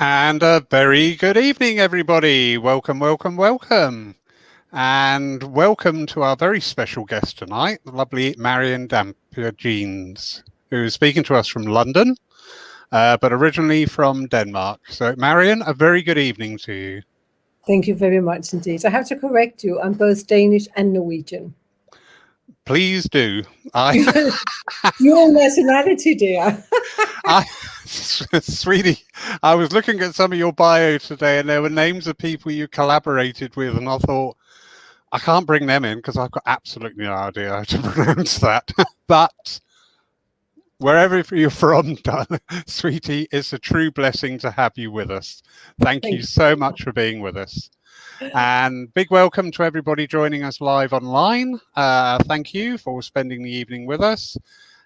And a very good evening, everybody. Welcome, welcome, welcome. And welcome to our very special guest tonight, the lovely Marion Dampier Jeans, who is speaking to us from London, but originally from Denmark. So, Marion, a very good evening to you. Thank you very much indeed. I have to correct you. I'm both Danish and Norwegian. Please do. Dual nationality, dear. Sweetie, I was looking at some of your bio today and there were names of people you collaborated with, and I thought, I can't bring them in because I've got absolutely no idea how to pronounce that. But wherever you're from, sweetie, it's a true blessing to have you with us. Thank you so much for being with us. And big welcome to everybody joining us live online. Thank you for spending the evening with us.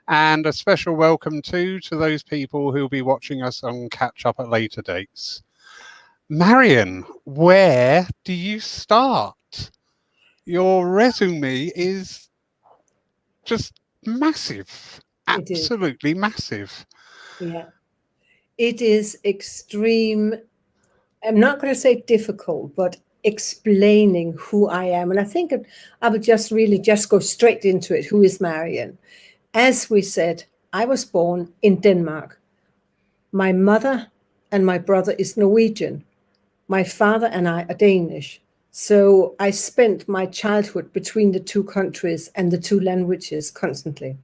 And a special welcome to those people who'll be watching us on catch up at later dates. Marion, where do you start? Your resume is just massive, absolutely massive. Yeah, it is extreme. I'm not going to say difficult, but explaining who I am. And I think I would just go straight into it. Who is Marion? As we said, I was born in Denmark. My mother and my brother is Norwegian. My father and I are Danish. So I spent my childhood between the two countries and the two languages constantly.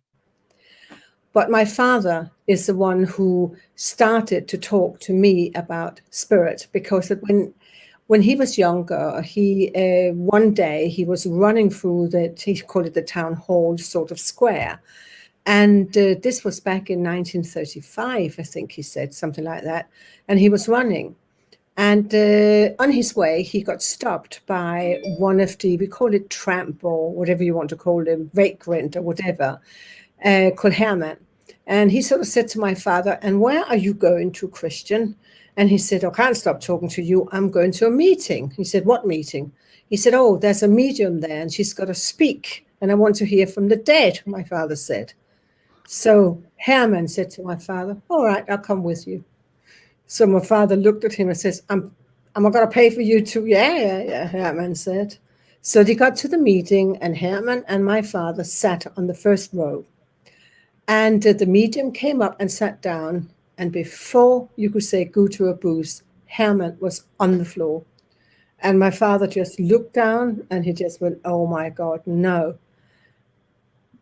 But my father is the one who started to talk to me about spirit, because when he was younger, one day he was running through he called it the town hall sort of square. And this was back in 1935, I think he said, something like that. And he was running. And on his way, he got stopped by one of we call it tramp or whatever you want to call them, vagrant or whatever, called Herman. And he sort of said to my father, "And where are you going to, Christian?" And he said, "I can't stop talking to you. I'm going to a meeting." He said, "What meeting?" He said, "Oh, there's a medium there and she's got to speak. And I want to hear from the dead," my father said. So Herman said to my father, "All right, I'll come with you." So my father looked at him and says, "Am I going to pay for you too?" Yeah, Herman said. So they got to the meeting and Herman and my father sat on the first row. And the medium came up and sat down. And before you could say go to a booth, Herman was on the floor. And my father just looked down and he just went, "Oh my God, no."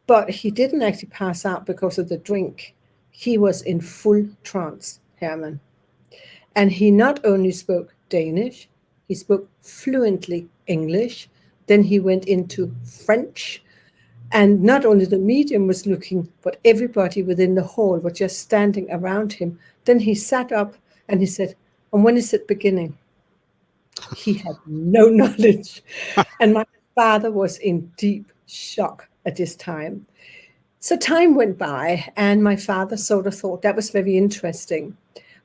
But he didn't actually pass out because of the drink. He was in full trance, Herman. And he not only spoke Danish, he spoke fluently English. Then he went into French. And not only the medium was looking, but everybody within the hall were just standing around him. Then he sat up and he said, "And when is it beginning?" He had no knowledge. And my father was in deep shock at this time. So time went by and my father sort of thought that was very interesting.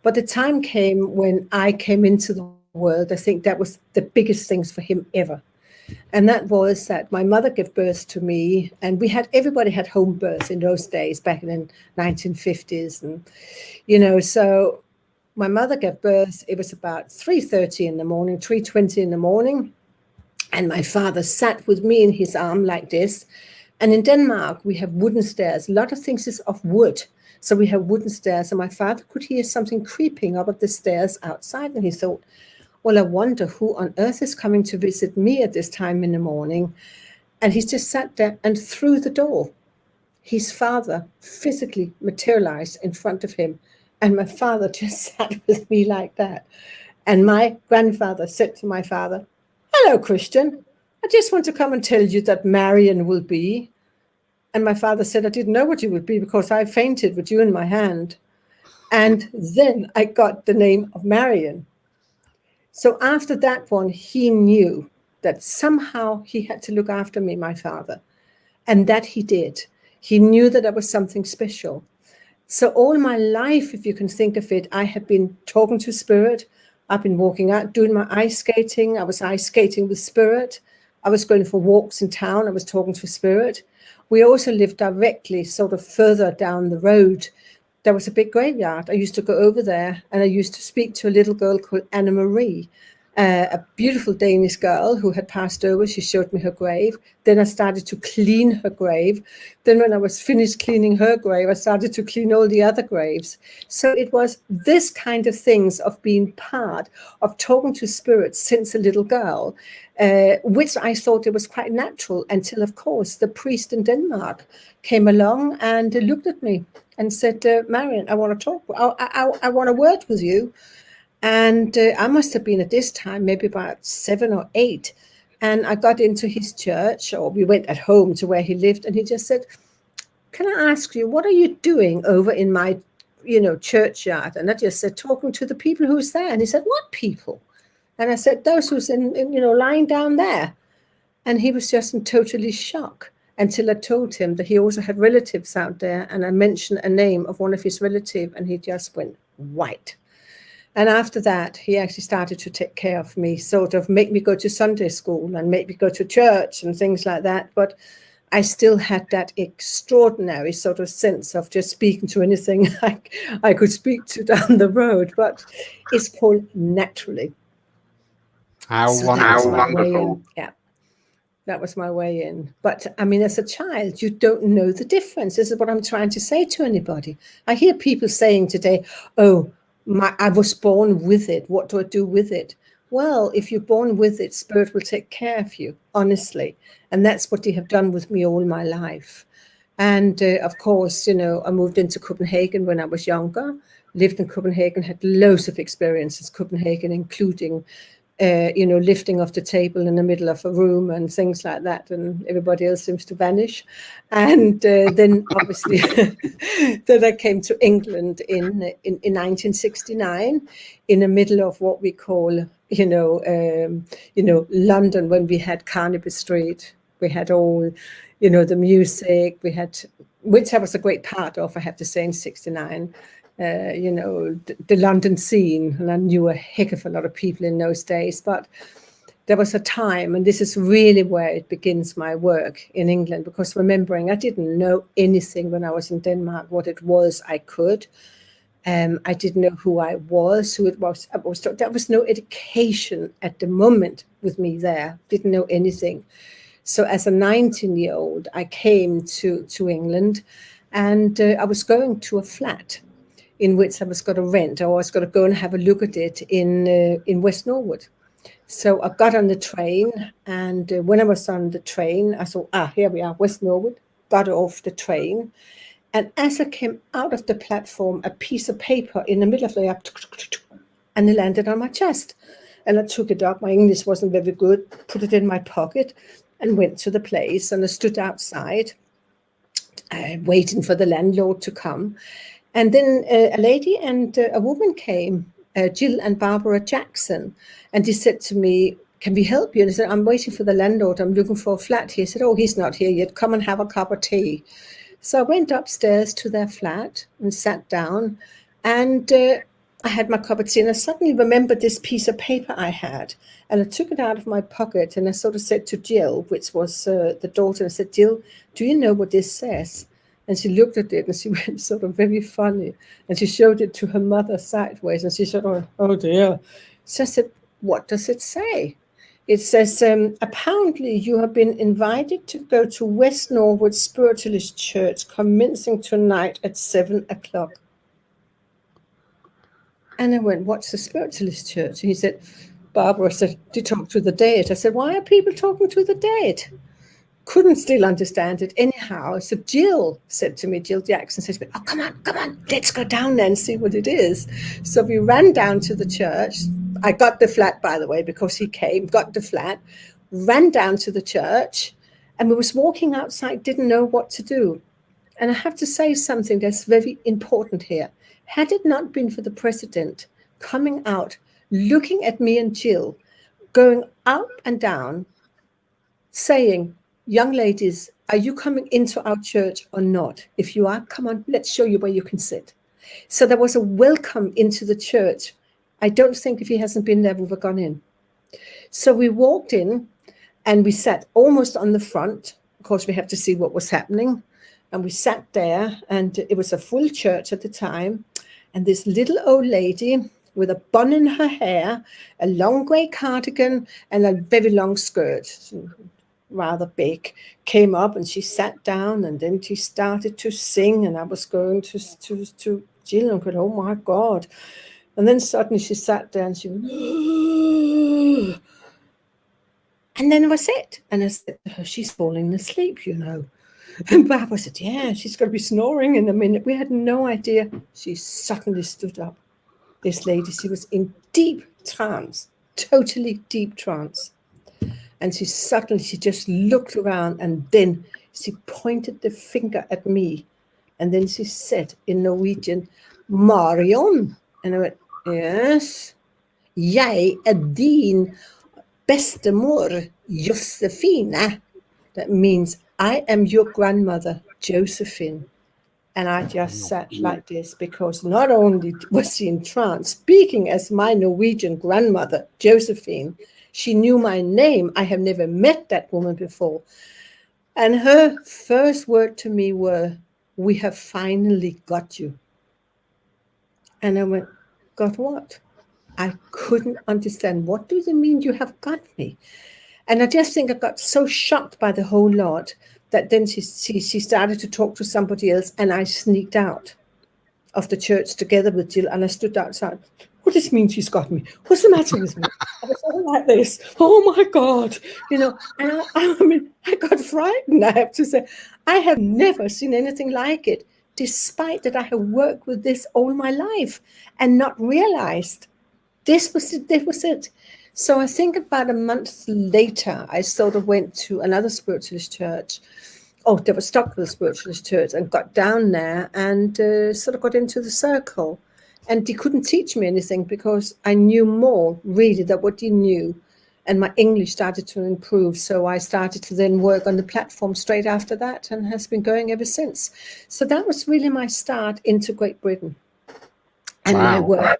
But the time came when I came into the world. I think that was the biggest things for him ever. And that was that my mother gave birth to me, and everybody had home births in those days, back in the 1950s. And, so my mother gave birth. It was about 3:30 in the morning, 3:20 in the morning. And my father sat with me in his arm like this. And in Denmark, we have wooden stairs. A lot of things is of wood. So we have wooden stairs. And my father could hear something creeping up the stairs outside. And he thought, well, I wonder who on earth is coming to visit me at this time in the morning. And he just sat there, and through the door, his father physically materialized in front of him. And my father just sat with me like that. And my grandfather said to my father, "Hello, Christian. I just want to come and tell you that Marion will be." And my father said, "I didn't know what you would be because I fainted with you in my hand." And then I got the name of Marion. So after that one, he knew that somehow he had to look after me, my father. And that he did. He knew that I was something special. So all my life, if you can think of it, I have been talking to spirit. I've been walking out, doing my ice skating. I was ice skating with spirit. I was going for walks in town. I was talking to spirit. We also lived directly sort of further down the road there was a big graveyard. I used to go over there, and I used to speak to a little girl called Anna Marie, a beautiful Danish girl who had passed over. She showed me her grave. Then I started to clean her grave. Then when I was finished cleaning her grave, I started to clean all the other graves. So it was this kind of things of being part of talking to spirits since a little girl, which I thought it was quite natural until, of course, the priest in Denmark came along and looked at me and said, Marion, I want to talk. I want a word with you. And I must have been at this time, maybe about 7 or 8. And I got into his church, or we went at home to where he lived. And he just said, can I ask you, what are you doing over in my, churchyard? And I just said, talking to the people who's there. And he said, what people? And I said, those who's lying down there. And he was just in totally shock until I told him that he also had relatives out there. And I mentioned a name of one of his relatives, and he just went white. And after that, he actually started to take care of me, sort of make me go to Sunday school and make me go to church and things like that. But I still had that extraordinary sort of sense of just speaking to anything I could speak to down the road. But it's called naturally. How So wonderful. that was my way in. Yeah, that was my way in. But I mean, as a child, you don't know the difference. This is what I'm trying to say to anybody. I hear people saying today, oh, I was born with it. What do I do with it? Well, if you're born with it, Spirit will take care of you, honestly. And that's what they have done with me all my life. And of course, I moved into Copenhagen when I was younger, lived in Copenhagen, had loads of experiences in Copenhagen, including lifting off the table in the middle of a room and things like that, and everybody else seems to vanish. And then obviously then I came to England in 1969 in the middle of what we call London, when we had Carnaby Street. We had all the music, we had, which I was a great part of, I have to say, in 69. The London scene, and I knew a heck of a lot of people in those days. But there was a time, and this is really where it begins my work in England, because remembering I didn't know anything when I was in Denmark, what it was I could. I didn't know who I was, who it was. There was no education at the moment with me there, didn't know anything. So as a 19-year-old, I came to England, and I was going to a flat in which I was going to rent, or I was going to go and have a look at it in West Norwood. So I got on the train, and when I was on the train, I saw, here we are, West Norwood, got off the train. And as I came out of the platform, a piece of paper in the middle of the air, and it landed on my chest. And I took it up. My English wasn't very good, put it in my pocket, and went to the place. And I stood outside, waiting for the landlord to come. And then a lady and a woman came, Jill and Barbara Jackson, and they said to me, can we help you? And I said, I'm waiting for the landlord. I'm looking for a flat. He said, oh, he's not here yet. Come and have a cup of tea. So I went upstairs to their flat and sat down, and I had my cup of tea, and I suddenly remembered this piece of paper I had, and I took it out of my pocket, and I sort of said to Jill, which was the daughter, I said, Jill, do you know what this says? And she looked at it, and she went sort of very funny, and she showed it to her mother sideways, and she said, oh dear. So I said, what does it say? It says, apparently you have been invited to go to West Norwood Spiritualist Church commencing tonight at 7 o'clock. And I went, what's the Spiritualist Church? And he said, Barbara said, to talk to the dead. I said, why are people talking to the dead? Couldn't still understand it anyhow. So Jill said to me, Jill Jackson said to me, oh, come on, let's go down there and see what it is. So we ran down to the church. I got the flat, by the way, because he came, got the flat, ran down to the church, and we was walking outside, didn't know what to do. And I have to say something that's very important here. Had it not been for the president coming out, looking at me and Jill, going up and down, saying, young ladies, are you coming into our church or not? If you are, come on, let's show you where you can sit. So there was a welcome into the church. I don't think if he hasn't been there, we've gone in. So we walked in and we sat almost on the front. Of course, we have to see what was happening. And we sat there, and it was a full church at the time. And this little old lady with a bun in her hair, a long grey cardigan, and a very long skirt, rather big, came up, and she sat down, and then she started to sing, and I was going to Jill and going, oh my God. And then suddenly she sat there and she went, and then it was it. And I said to her, she's falling asleep, you know. And Barbara said, yeah, she's going to be snoring in a minute. We had no idea. She suddenly stood up. This lady, she was in deep trance, totally deep trance. And she just looked around, and then she pointed the finger at me. And then she said in Norwegian, Marion. And I went, yes. Jeg din bestemor, Josefine. That means I am your grandmother, Josephine. And I just sat like this, because not only was she in trance, speaking as my Norwegian grandmother, Josephine, she knew my name. I have never met that woman before. And her first word to me were, we have finally got you. And I went, got what? I couldn't understand. What do you mean you have got me? And I just think I got so shocked by the whole lot that then she started to talk to somebody else, and I sneaked out of the church together with Jill, and I stood outside. What does it mean she's got me? What's the matter with me? I was all like this. Oh my God. You know, and I got frightened, I have to say. I have never seen anything like it, despite that I have worked with this all my life and not realized this was it. So I think about a month later, I sort of went to another spiritualist church. Oh, there was Stockville Spiritualist Church, and got down there and sort of got into the circle. And he couldn't teach me anything, because I knew more really than what he knew. And my English started to improve. So I started to then work on the platform straight after that, and has been going ever since. So that was really my start into Great Britain and my work.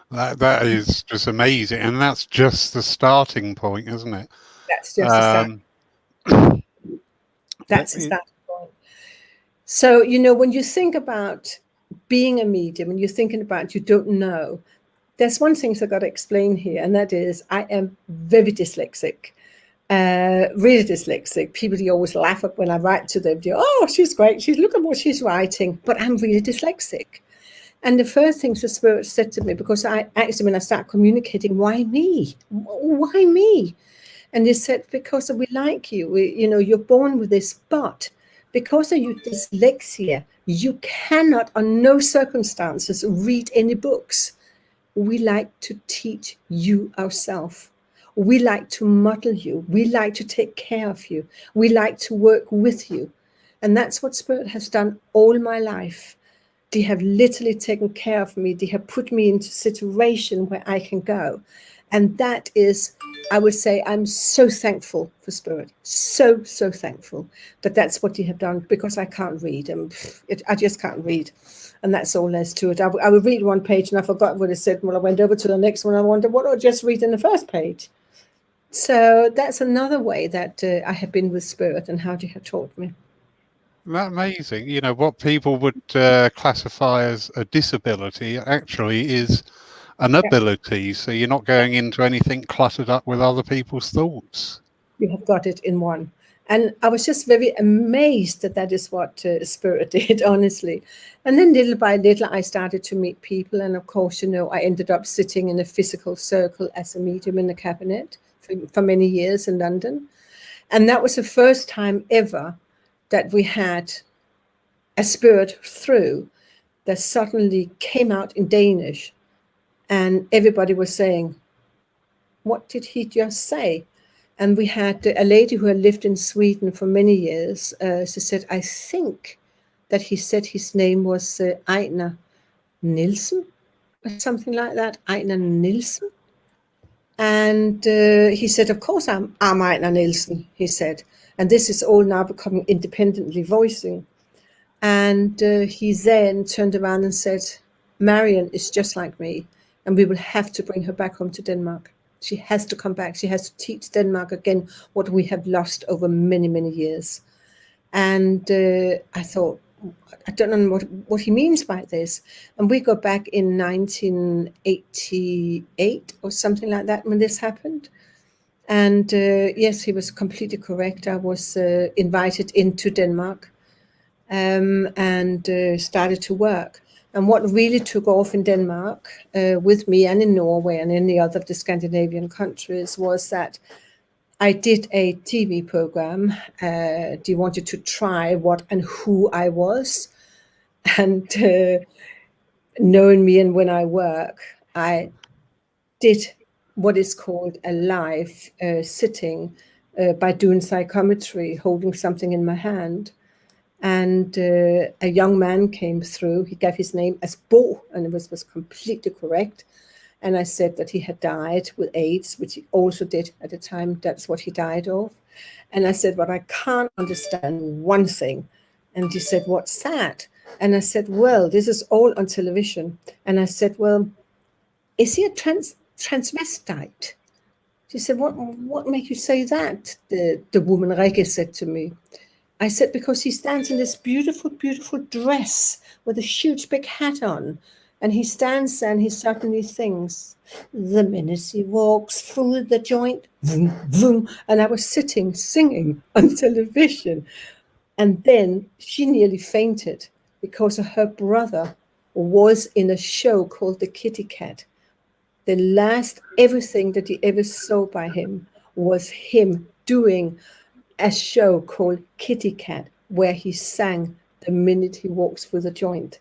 That is just amazing, and that's just the starting point, isn't it? That's just the starting. That's the starting point. So, you know, when you think about being a medium, and you're thinking about you don't know, there's one thing I've got to explain here, and that is I am very dyslexic. Really dyslexic. People always laugh at when I write to them. Oh, she's great. Look at what she's writing. But I'm really dyslexic. And the first thing the Spirit said to me, because I asked him when I started communicating, why me? Why me? And he said, because we like you. You know, you're born with this, but because of your dyslexia, you cannot, on no circumstances, read any books. We like to teach you ourselves. We like to model you. We like to take care of you. We like to work with you. And that's what Spirit has done all my life. They have literally taken care of me. They have put me into a situation where I can go. And that is, I would say, I'm so thankful for Spirit. So, so thankful that that's what they have done, because I can't read. I just can't read. And that's all there's to it. I would read one page and I forgot what it said. When I went over to the next one, I wondered, what do I just read in the first page? So that's another way that I have been with Spirit and how they have taught me. Amazing. You know, what people would classify as a disability actually is an ability. So you're not going into anything cluttered up with other people's thoughts. You have got it in one. And I was just very amazed that is what Spirit did, honestly. And then little by little, I started to meet people. And of course, you know, I ended up sitting in a physical circle as a medium in the cabinet for many years in London. And that was the first time ever that we had a Spirit through that suddenly came out in Danish. And everybody was saying, what did he just say? And we had a lady who had lived in Sweden for many years. She said, I think that he said his name was Einar Nielsen, or something like that, Einar Nielsen. And he said, of course I'm Einar Nielsen, he said. And this is all now becoming independently voicing. And he then turned around and said, Marion is just like me, and we will have to bring her back home to Denmark. She has to come back. She has to teach Denmark again what we have lost over many, many years. And I thought, I don't know what he means by this. And we go back in 1988 or something like that when this happened. And yes, he was completely correct. I was invited into Denmark and started to work. And what really took off in Denmark with me and in Norway and any other of the Scandinavian countries was that I did a TV program. They wanted to try what and who I was. And knowing me and when I work, I did what is called a live sitting by doing psychometry, holding something in my hand. And a young man came through. He gave his name as Bo, and it was completely correct. And I said that he had died with AIDS, which he also did at the time. That's what he died of. And I said, but I can't understand one thing. And he said, what's that? And I said, well, this is all on television. And I said, well, is he a transvestite? She said, what makes you say that? The woman Regge said to me. I said, because he stands in this beautiful, beautiful dress with a huge big hat on. And he stands there and he suddenly thinks, the minute he walks through the joint, vroom, vroom. And I was sitting singing on television. And then she nearly fainted because her brother was in a show called The Kitty Cat. The last everything that he ever saw by him was him doing a show called Kitty Cat, where he sang the minute he walks through the joint.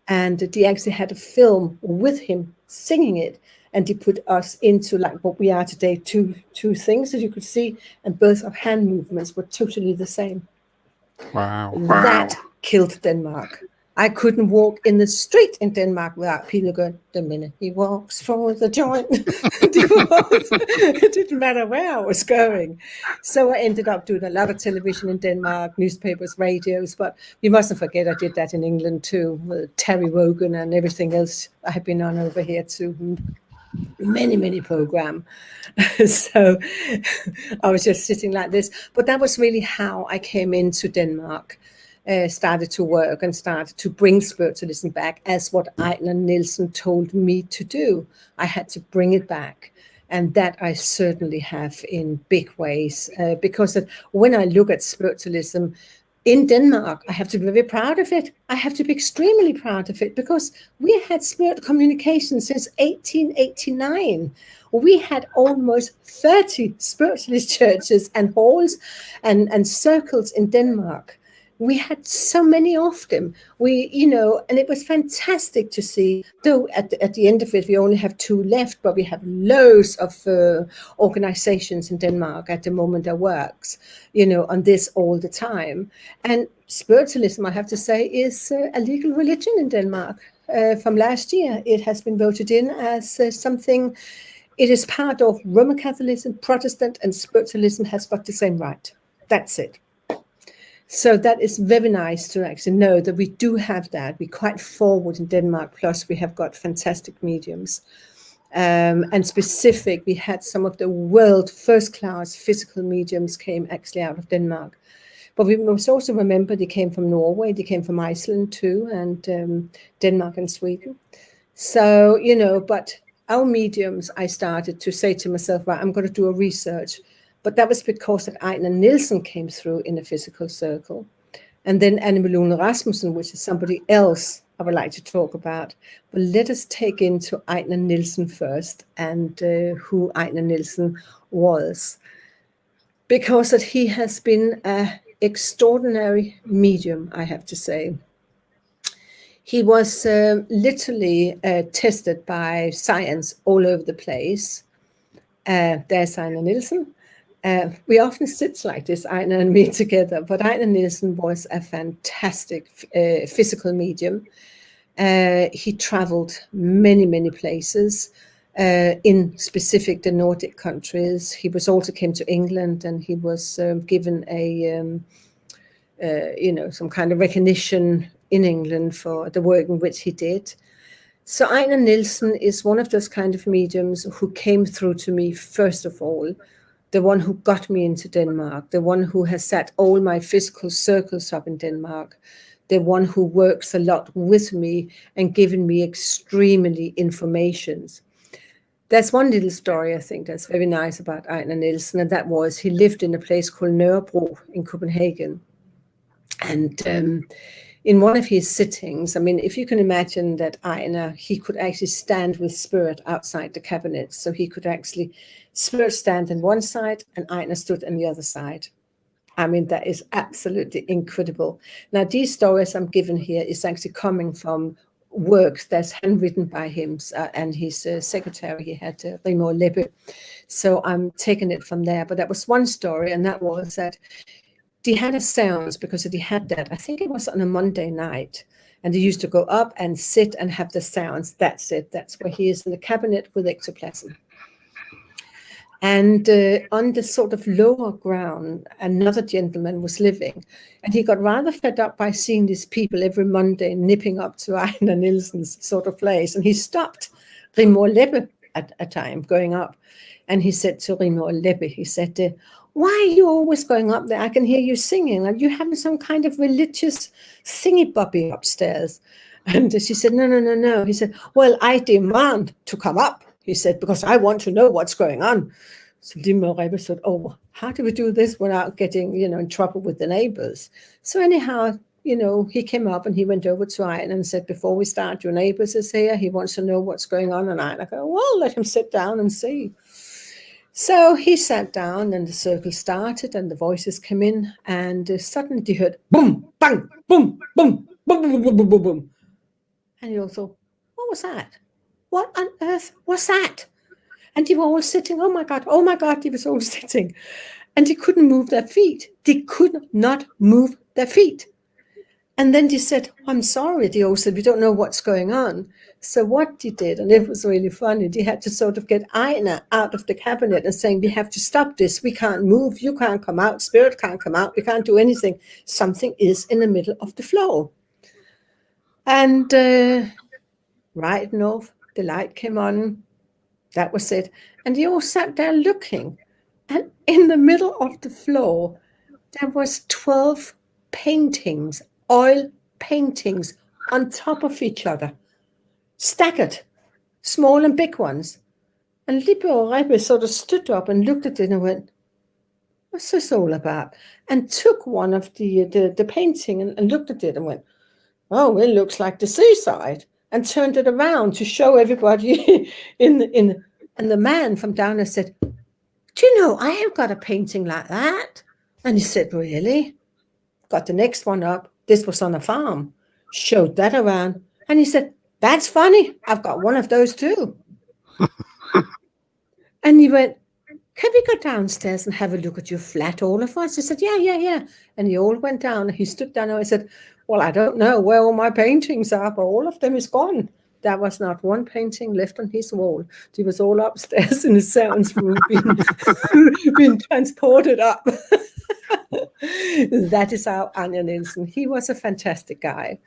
And they actually had a film with him singing it. And they put us into like what we are today, two things that you could see. And both our hand movements were totally the same. Wow. That killed Denmark. I couldn't walk in the street in Denmark without people going, the minute he walks through the joint. It didn't matter where I was going. So I ended up doing a lot of television in Denmark, newspapers, radios, but you mustn't forget I did that in England too, with Terry Wogan and everything else I have been on over here too. Many program. So I was just sitting like this. But that was really how I came into Denmark. Started to work and started to bring spiritualism back as what Ejner Nielsen told me to do. I had to bring it back. And that I certainly have in big ways. Because when I look at spiritualism in Denmark, I have to be very proud of it. I have to be extremely proud of it because we had spirit communication since 1889. We had almost 30 spiritualist churches and halls and circles in Denmark. We had so many of them. And it was fantastic to see. Though at the end of it, we only have 2 left, but we have loads of organizations in Denmark at the moment that works, on this all the time. And spiritualism, I have to say, is a legal religion in Denmark. From last year, it has been voted in as something. It is part of Roman Catholicism, Protestant, and spiritualism has got the same right. That's it. So that is very nice to actually know that we do have that. We're quite forward in Denmark, plus we have got fantastic mediums. And specific, we had some of the world first-class physical mediums came actually out of Denmark. But we must also remember they came from Norway, they came from Iceland too, and Denmark and Sweden. So, but our mediums, I started to say to myself, right, I'm going to do a research. But that was because that Ejner Nielsen came through in a physical circle. And then Anne Malone Rasmussen, which is somebody else I would like to talk about. But let us take into Ejner Nielsen first and who Ejner Nielsen was. Because that he has been an extraordinary medium, I have to say. He was literally tested by science all over the place. There's Ejner Nielsen. We often sit like this, Ejner and me together, but Ejner Nielsen was a fantastic physical medium. He traveled many places, in specific the Nordic countries. He was also came to England and he was given a, some kind of recognition in England for the work in which he did. So Ejner Nielsen is one of those kind of mediums who came through to me, first of all, the one who got me into Denmark, the one who has set all my physical circles up in Denmark, the one who works a lot with me and given me extremely informations. There's one little story I think that's very nice about Ejner Nielsen, and that was he lived in a place called Nørrebro in Copenhagen. And in one of his sittings, I mean, if you can imagine that Ejner, he could actually stand with Spirit outside the cabinet. So he could actually, Spirit stand on one side and Ejner stood on the other side. I mean, that is absolutely incredible. Now, these stories I'm given here is actually coming from works that's handwritten by him and his secretary. He had Rigmor Leppe. So I'm taking it from there. But that was one story, and that was that he had a seance because he had that. I think it was on a Monday night. And he used to go up and sit and have the seance. That's it. That's where he is in the cabinet with ectoplasm. And on the sort of lower ground, another gentleman was living. And he got rather fed up by seeing these people every Monday nipping up to Ejner Nielsen's sort of place. And he stopped Rigmor Leppe at a time going up. And he said to Rigmor Leppe, he said, why are you always going up there? I can hear you singing. Are you having some kind of religious thingy-bobby upstairs? And she said, no. He said, well, I demand to come up. He said, because I want to know what's going on. So Rigmor Leppe said, oh, how do we do this without getting, in trouble with the neighbors? So anyhow, he came up and he went over to Ejner and said, before we start, your neighbors is here. He wants to know what's going on. And Ejner go, well, let him sit down and see. So he sat down and the circle started and the voices came in and suddenly he heard boom, bang, boom, boom, boom, boom, boom, boom, boom, boom. And he all thought, what was that? What on earth was that? And they were all sitting, oh my God, they were all sitting. And they couldn't move their feet. They could not move their feet. And then they said, I'm sorry. They all said, we don't know what's going on. So what they did, and it was really funny, they had to sort of get Ejner out of the cabinet and saying, we have to stop this. We can't move. You can't come out. Spirit can't come out. We can't do anything. Something is in the middle of the floor. And right enough, the light came on. That was it. And they all sat there looking. And in the middle of the floor, there was 12 paintings, oil paintings on top of each other, staggered, small and big ones. And Rigmor Leppe sort of stood up and looked at it and went, what's this all about? And took one of the painting and looked at it and went, oh, it looks like the seaside. And turned it around to show everybody and the man from down there said, do you know, I have got a painting like that. And he said, really? Got the next one up. This was on a farm. Showed that around. And he said, that's funny. I've got one of those too. And he went, can we go downstairs and have a look at your flat, all of us? He said, yeah. And he all went down. He stood down and I said, well, I don't know where all my paintings are, but all of them is gone. There was not one painting left on his wall. He was all upstairs in his seance room being transported up. That is how Ejner Nielsen, he was a fantastic guy.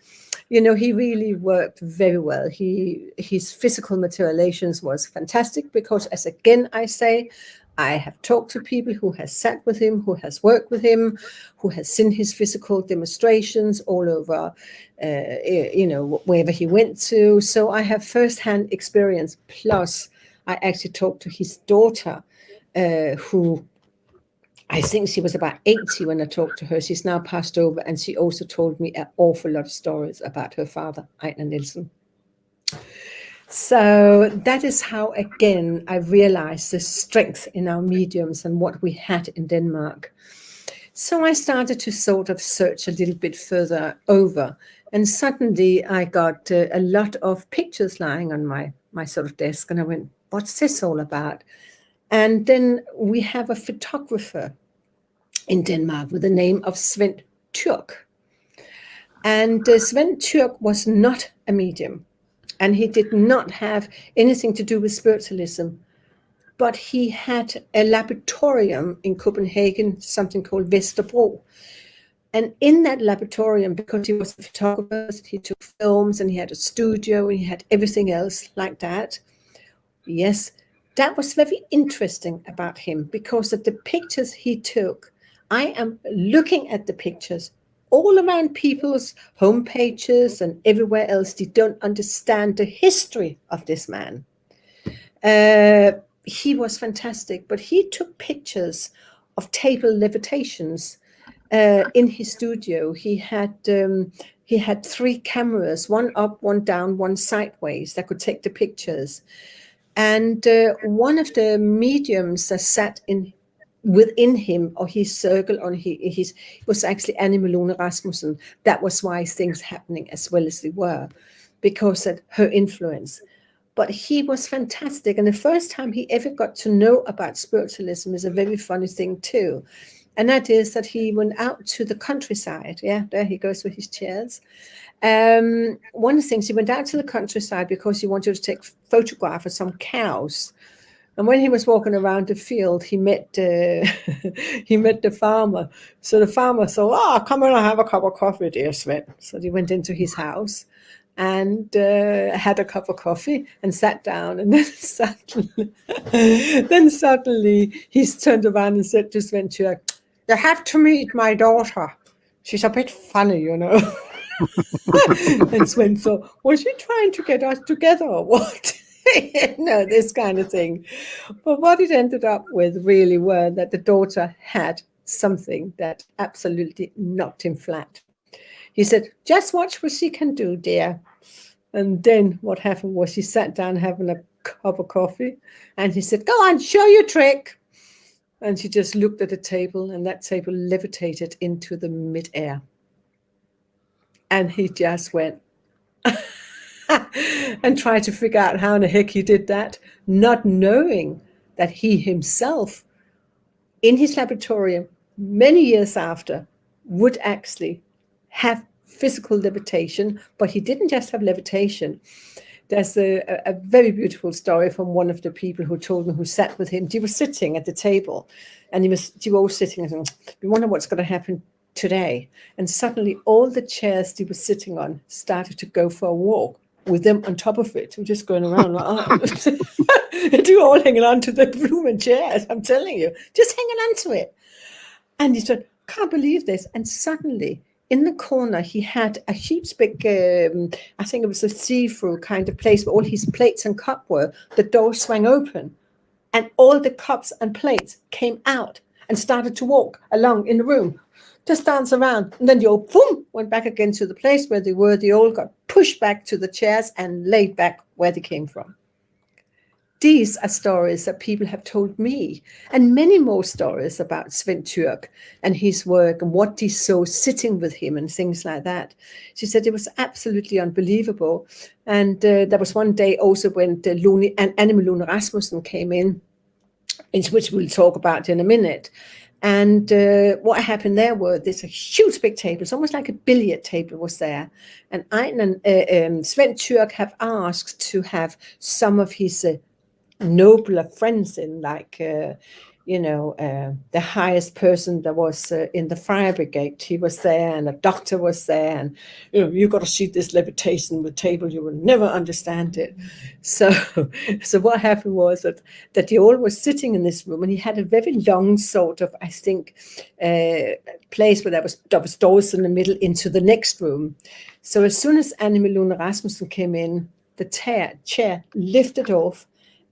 He really worked very well. His physical materializations was fantastic because, as again I say, I have talked to people who has sat with him, who has worked with him, who has seen his physical demonstrations all over, wherever he went to. So I have firsthand experience. Plus, I actually talked to his daughter, who I think she was about 80 when I talked to her. She's now passed over, and she also told me an awful lot of stories about her father, Ejner Nielsen. So that is how, again, I realized the strength in our mediums and what we had in Denmark. So I started to sort of search a little bit further over, and suddenly I got a lot of pictures lying on my sort of desk, and I went, what's this all about? And then we have a photographer in Denmark with the name of Svend Tyrk. And Svend Tyrk was not a medium. And he did not have anything to do with spiritualism, but he had a laboratorium in Copenhagen, something called Vesterbro. And in that laboratorium, because he was a photographer, he took films and he had a studio and he had everything else like that. Yes, that was very interesting about him, because of the pictures he took. I am looking at the pictures all around people's home pages and everywhere else. They don't understand the history of this man. He was fantastic, but he took pictures of table levitations in his studio. He had 3 cameras, one up, one down, one sideways, that could take the pictures. And one of the mediums that sat within him, or his circle, on his was actually Anne Malone Rasmussen. That was why things happening as well as they were, because of her influence. But he was fantastic. And the first time he ever got to know about spiritualism is a very funny thing too. And that is that he went out to the countryside. Yeah, there he goes with his chairs. One of the things, he went out to the countryside because he wanted to take photographs of some cows. And when he was walking around the field, he met the farmer. So the farmer thought, "Oh, come on, I'll have a cup of coffee, dear Sven." So he went into his house and had a cup of coffee and sat down. And then suddenly he turned around and said to Sven Turk, "You have to meet my daughter. She's a bit funny, you know." And Sven thought, was she trying to get us together or what? No, this kind of thing. But what it ended up with really were that the daughter had something that absolutely knocked him flat. He said, "Just watch what she can do, dear." And then what happened was he sat down having a cup of coffee and he said, "Go on, show your trick." And she just looked at the table, and that table levitated into the midair. And he just went and tried to figure out how in the heck he did that, not knowing that he himself, in his laboratorium, many years after, would actually have physical levitation. But he didn't just have levitation. There's a very beautiful story from one of the people who told me, who sat with him. He was sitting at the table, and they were all sitting and saying, "We wonder what's going to happen today." And suddenly all the chairs they were sitting on started to go for a walk with them on top of it. We're just going around like, they were all hanging on to the blooming chairs, I'm telling you, just hanging on to it. And he said, "Can't believe this." And suddenly in the corner, he had a huge big, I think it was a see-through kind of place where all his plates and cup were. The door swung open and all the cups and plates came out and started to walk along in the room, just dance around. And then they all, boom, went back again to the place where they were. They all got pushed back to the chairs and laid back where they came from. These are stories that people have told me, and many more stories about Sven Turk and his work and what they saw sitting with him and things like that. She said it was absolutely unbelievable. And there was one day also when Anne Malone Rasmussen came in which we'll talk about in a minute. And what happened there were, there's a huge big table. It's almost like a billiard table was there. And Sven Turk have asked to have some of his nobler friends in, like, the highest person that was in the fire brigade. He was there, and a doctor was there. And, you got to see this levitation with table. You will never understand it. So what happened was that they all were sitting in this room, and he had a very long sort of, I think, place where there was doors in the middle into the next room. So as soon as Anne Malone Rasmussen came in, the chair lifted off,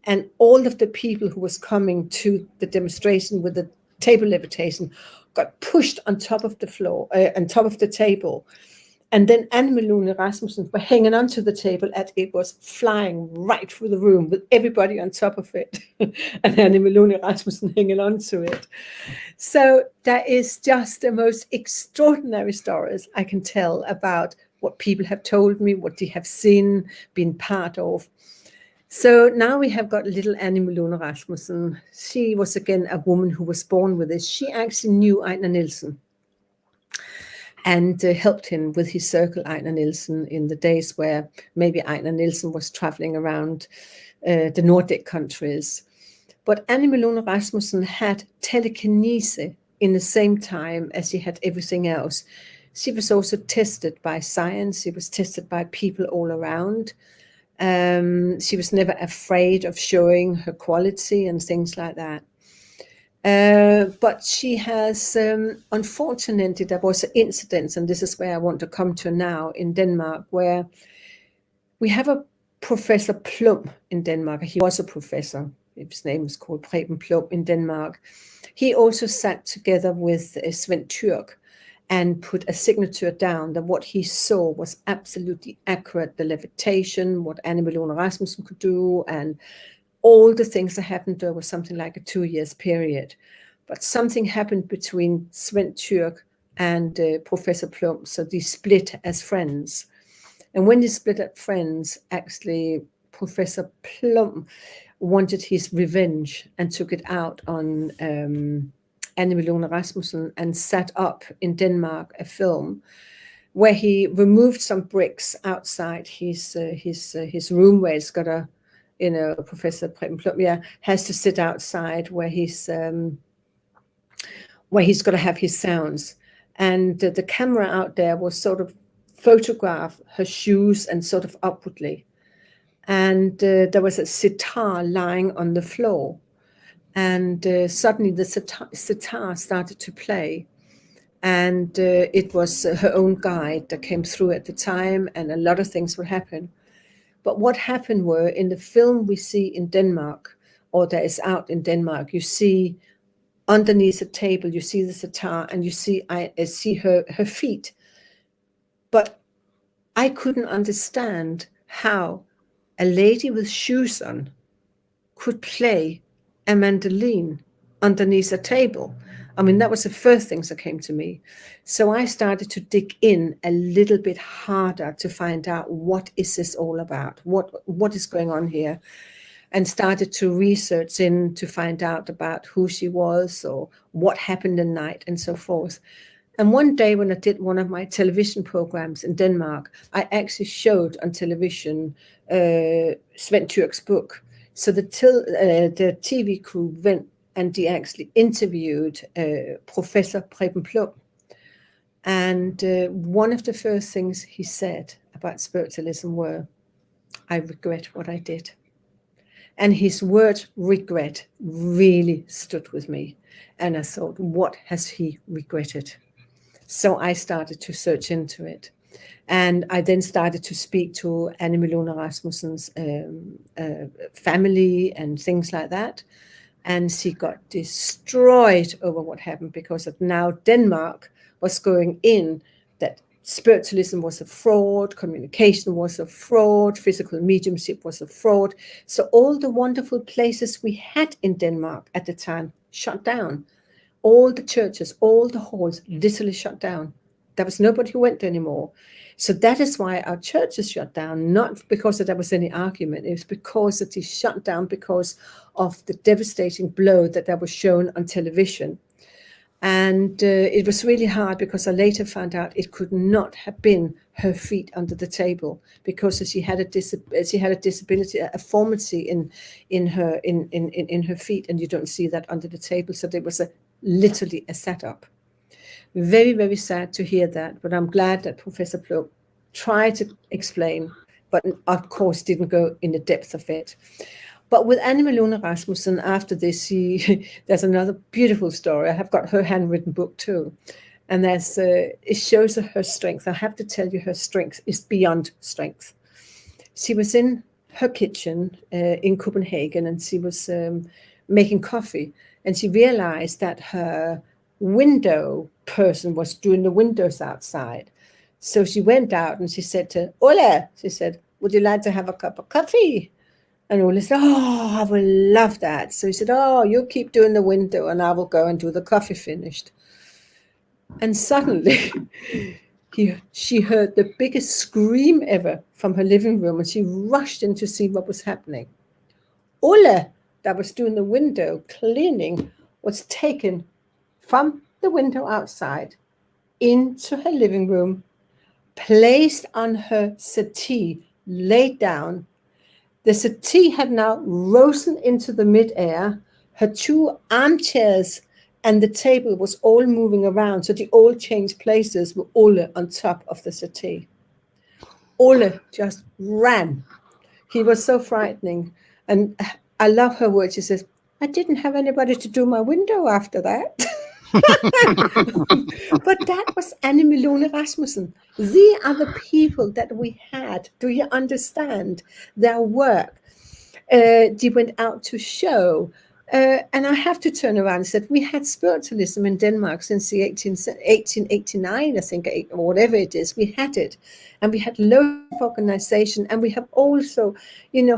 and all of the people who was coming to the demonstration with the table levitation got pushed on top of the floor, on top of the table. And then Anne Malone Rasmussen were hanging onto the table, and it was flying right through the room with everybody on top of it. And Anne Malone Rasmussen hanging onto it. So that is just the most extraordinary stories I can tell about what people have told me, what they have seen, been part of. So now we have got little Anne Malone Rasmussen. She was again a woman who was born with this. She actually knew Ejnar Nielsen and helped him with his circle, Ejnar Nielsen, in the days where maybe Ejnar Nielsen was traveling around the Nordic countries. But Anne Malone Rasmussen had telekinesis in the same time as she had everything else. She was also tested by science. She was tested by people all around. She was never afraid of showing her quality and things like that. But she has, unfortunately, there was an incident, and this is where I want to come to now in Denmark, where we have a Professor Plum in Denmark. He was a professor. His name was called Preben Plum in Denmark. He also sat together with Svend Tyrk and put a signature down that what he saw was absolutely accurate, the levitation, what Anne Malone Rasmussen could do, and all the things that happened there was something like a 2 years period. But something happened between Svend Tyrk and Professor Plum, so they split as friends. And when they split as friends, actually, Professor Plum wanted his revenge and took it out on Anne Malone Rasmussen and set up in Denmark a film where he removed some bricks outside his room, where he's got a, Professor Preben Plum, has to sit outside where he's got to have his sounds. And the camera out there was sort of photograph her shoes and sort of upwardly. And there was a sitar lying on the floor. And suddenly the sitar started to play. And it was her own guide that came through at the time, and a lot of things would happen. But what happened were, in the film we see in Denmark, or that is out in Denmark, you see underneath the table, you see the sitar, and you see I see her feet. But I couldn't understand how a lady with shoes on could play a mandolin underneath a table. I mean, that was the first things that came to me. So I started to dig in a little bit harder to find out, what is this all about? What is going on here? And started to research in to find out about who she was or what happened at night and so forth. And one day when I did one of my television programs in Denmark, I actually showed on television Svend Tyrk's book. So the TV crew went and they actually interviewed Professor Preben Plum. And one of the first things he said about spiritualism were, "I regret what I did." And his word regret really stood with me. And I thought, what has he regretted? So I started to search into it. And I then started to speak to Anne Malone Rasmussen's family and things like that. And she got destroyed over what happened, because now Denmark was going in that spiritualism was a fraud, communication was a fraud, physical mediumship was a fraud. So all the wonderful places we had in Denmark at the time shut down. All the churches, all the halls literally shut down. There was nobody who went anymore. So that is why our churches shut down, not because there was any argument. It was because that they shut down because of the devastating blow that was shown on television. And it was really hard, because I later found out it could not have been her feet under the table, because she had a disability, a deformity in her feet, and you don't see that under the table. So there was literally a setup. Very, very sad to hear that, but I'm glad that Professor Plum tried to explain, but of course didn't go in the depth of it. But with Anne Malone Rasmussen, after this, there's another beautiful story. I have got her handwritten book too. And it shows her strength. I have to tell you, her strength is beyond strength. She was in her kitchen in Copenhagen, and she was making coffee. And she realized that her window person was doing the windows outside. So she went out and she said to Ola, she said, "Would you like to have a cup of coffee?" And Ola said, "Oh, I would love that." So he said, "Oh, you keep doing the window and I will go and do the coffee finished." And suddenly she heard the biggest scream ever from her living room, and she rushed in to see what was happening. Ola, that was doing the window cleaning, was taken from the window outside into her living room, placed on her settee, laid down. The settee had now risen into the midair. Her 2 armchairs and the table was all moving around, so they all changed places with Ole on top of the settee. Ole just ran. He was so frightening. And I love her words. She says, I didn't have anybody to do my window after that. But that was Annie Milone Rasmussen. They are the people that we had. Do you understand their work? They went out to show. And I have to turn around and said, we had spiritualism in Denmark since the 1889, I think, or whatever it is. We had it. And we had loads of organization. And we have also,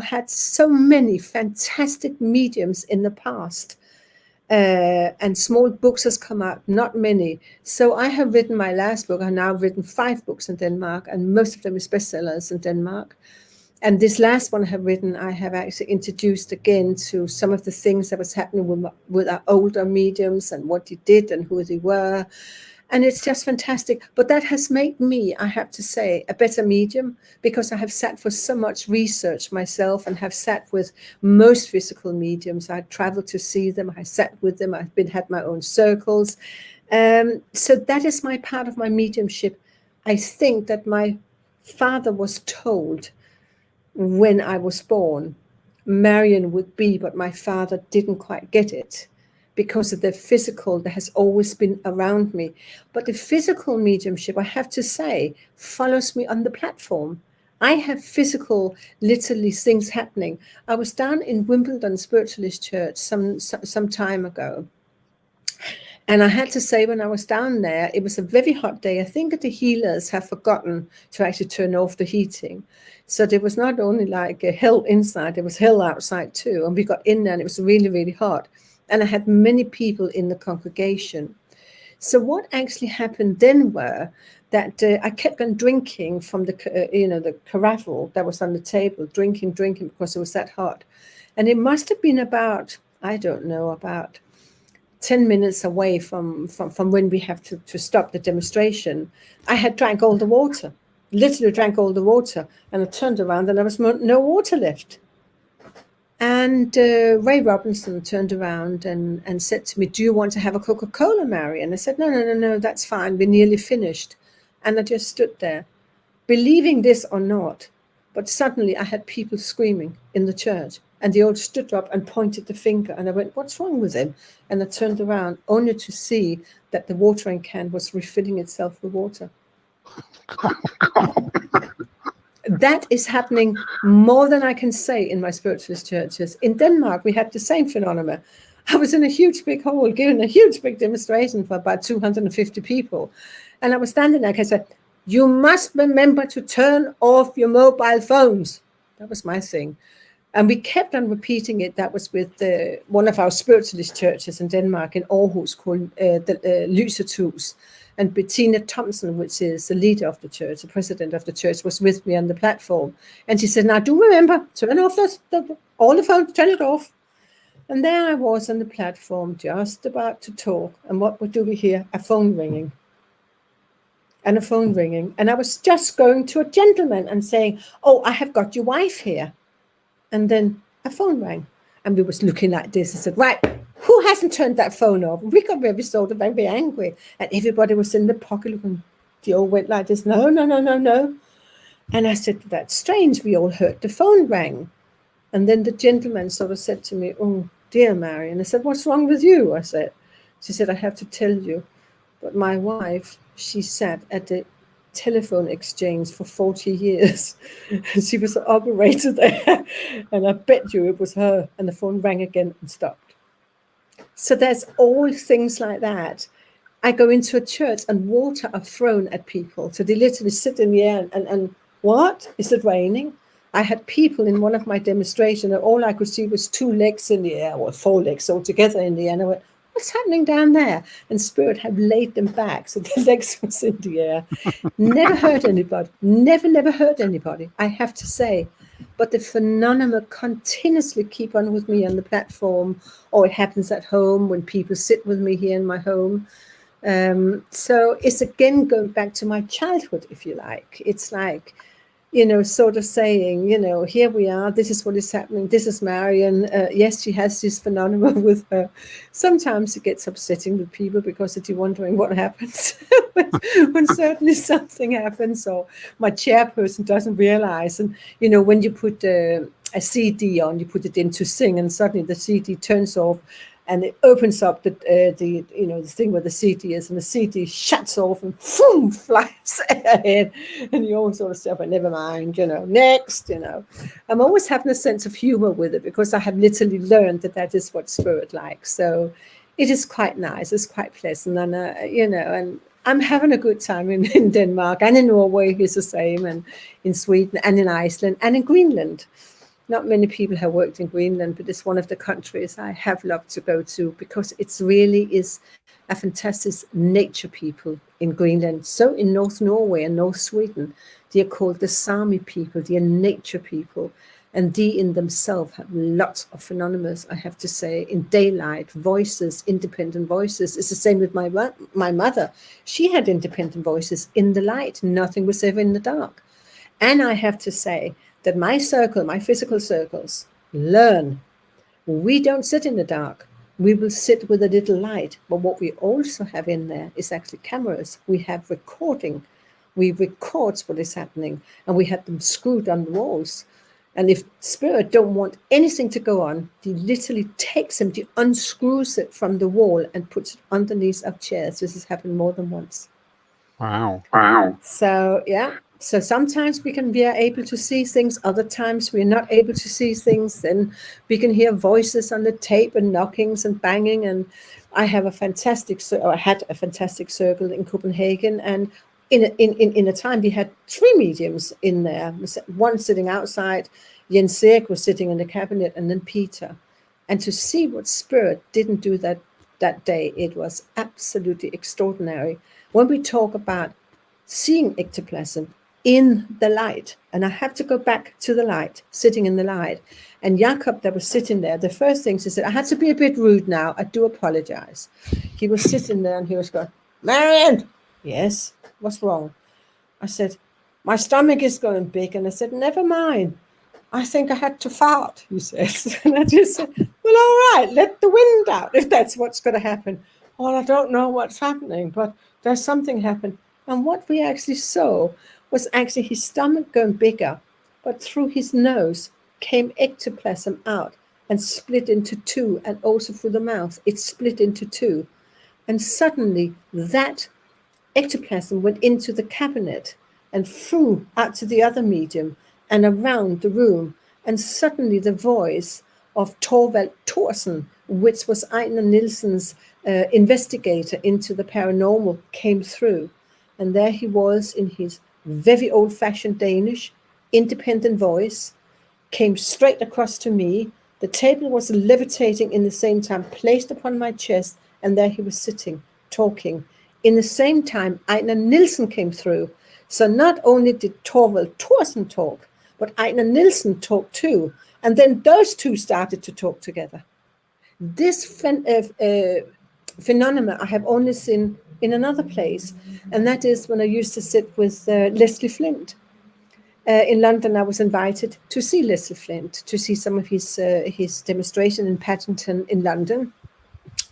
had so many fantastic mediums in the past. And small books has come out, not many. So I have written my last book. I've now written 5 books in Denmark, and most of them is bestsellers in Denmark. And this last one I have written, I have actually introduced again to some of the things that was happening with our older mediums and what they did and who they were. And it's just fantastic. But that has made me, I have to say, a better medium, because I have sat for so much research myself and have sat with most physical mediums. I traveled to see them. I sat with them. I've had my own circles. So that is my part of my mediumship. I think that my father was told when I was born, Marion would be, but my father didn't quite get it because of the physical that has always been around me. But the physical mediumship, I have to say, follows me on the platform. I have physical, literally things happening. I was down in Wimbledon Spiritualist Church some time ago. And I had to say, when I was down there, it was a very hot day. I think that the healers have forgotten to actually turn off the heating. So there was not only like a hell inside, there was hell outside too. And we got in there and it was really, really hot. And I had many people in the congregation. So what actually happened then were that I kept on drinking from the carafe that was on the table, drinking because it was that hot. And it must have been about, I don't know, about 10 minutes away from when we have to stop the demonstration. I had drank all the water, literally drank all the water. And I turned around and there was no water left. And Ray Robinson turned around and said to me, do you want to have a Coca-Cola, Mary? And I said, no, that's fine. We're nearly finished. And I just stood there, believing this or not. But suddenly I had people screaming in the church. And they all stood up and pointed the finger. And I went, what's wrong with him? And I turned around only to see that the watering can was refilling itself with water. That is happening more than I can say in my spiritualist churches. In Denmark, we had the same phenomenon. I was in a huge big hall giving a huge big demonstration for about 250 people. And I was standing there and I said, you must remember to turn off your mobile phones. That was my thing. And we kept on repeating it. That was with one of our spiritualist churches in Denmark, in Aarhus, called the Lysets Hus. And Bettina Thompson, which is the leader of the church, the president of the church, was with me on the platform. And she said, now do remember, turn off all the phones, turn it off. And there I was on the platform, just about to talk. And what do we hear? A phone ringing. And a phone ringing. And I was just going to a gentleman and saying, oh, I have got your wife here. And then a phone rang. And we was looking like this and said, right, who hasn't turned that phone off? We got very sort of very angry. And everybody was in the pocket looking. They all went like this, no. And I said, that's strange. We all heard the phone rang. And then the gentleman sort of said to me, oh, dear Marion. I said, what's wrong with you? She said, I have to tell you. But my wife, she sat at the telephone exchange for 40 years. She was an operator there. And I bet you it was her. And the phone rang again and stopped. So there's all things like that. I go into a church and water are thrown at people. So they literally sit in the air and what? Is it raining? I had people in one of my demonstrations and all I could see was 2 legs in the air, or 4 legs all together in the air. And I went, what's happening down there? And Spirit had laid them back. So the legs was in the air. Never hurt anybody. Never hurt anybody, I have to say. But the phenomena continuously keep on with me on the platform, or it happens at home when people sit with me here in my home. So it's again going back to my childhood, if you like. It's like sort of saying, here we are, this is what is happening, this is Marion. Yes, she has this phenomenon with her. Sometimes it gets upsetting with people because you're wondering what happens when certainly something happens, or my chairperson doesn't realize. And, when you put a CD on, you put it in to sing, and suddenly the CD turns off, and it opens up the thing where the CD is, and the CD shuts off and boom, flies ahead. And you all sort of say, but never mind, next, I'm always having a sense of humor with it because I have literally learned that is what spirit likes. So it is quite nice. It's quite pleasant. And, and I'm having a good time in Denmark, and in Norway it's the same, and in Sweden and in Iceland and in Greenland. Not many people have worked in Greenland, but it's one of the countries I have loved to go to because it really is a fantastic nature people in Greenland. So in North Norway and North Sweden, they are called the Sami people, they are nature people. And they in themselves have lots of phenomena, I have to say, in daylight, voices, independent voices. It's the same with my mother. She had independent voices in the light. Nothing was ever in the dark. And I have to say, that my circle, my physical circles, learn. We don't sit in the dark. We will sit with a little light. But what we also have in there is actually cameras. We have recording. We record what is happening, and we have them screwed on the walls. And if spirit don't want anything to go on, he literally takes them, he unscrews it from the wall and puts it underneath of chairs. This has happened more than once. Wow. So, yeah. So sometimes we are able to see things, other times we're not able to see things. Then we can hear voices on the tape and knockings and banging. And I had a fantastic circle in Copenhagen. And in a time we had 3 mediums in there. One sitting outside, Jens Erik was sitting in the cabinet, and then Peter. And to see what spirit didn't do that day, it was absolutely extraordinary. When we talk about seeing ectoplasm in the light, and I have to go back to the light, sitting in the light, and Jakob that was sitting there, the first thing he said, I had to be a bit rude now, I do apologize. He was sitting there and he was going, Marion! Yes, what's wrong? I said, my stomach is going big. And I said, never mind, I think I had to fart, he says. And I just said, well, all right, let the wind out if that's what's going to happen. Well, I don't know what's happening, but there's something happened. And what we actually saw was actually his stomach going bigger, but through his nose came ectoplasm out and split into 2, and also through the mouth, it split into 2. And suddenly that ectoplasm went into the cabinet and flew out to the other medium and around the room. And suddenly the voice of Torvald Thorsen, which was Einar Nielsen's investigator into the paranormal, came through. And there he was in his very old-fashioned Danish, independent voice, came straight across to me. The table was levitating in the same time, placed upon my chest, and there he was sitting, talking. In the same time, Einar Nielsen came through. So not only did Torvald Thorsen talk, but Einar Nielsen talked too. And then those 2 started to talk together. This phenomena I have only seen in another place, and that is when I used to sit with Leslie Flint. In London, I was invited to see Leslie Flint, to see some of his demonstration in Paddington in London.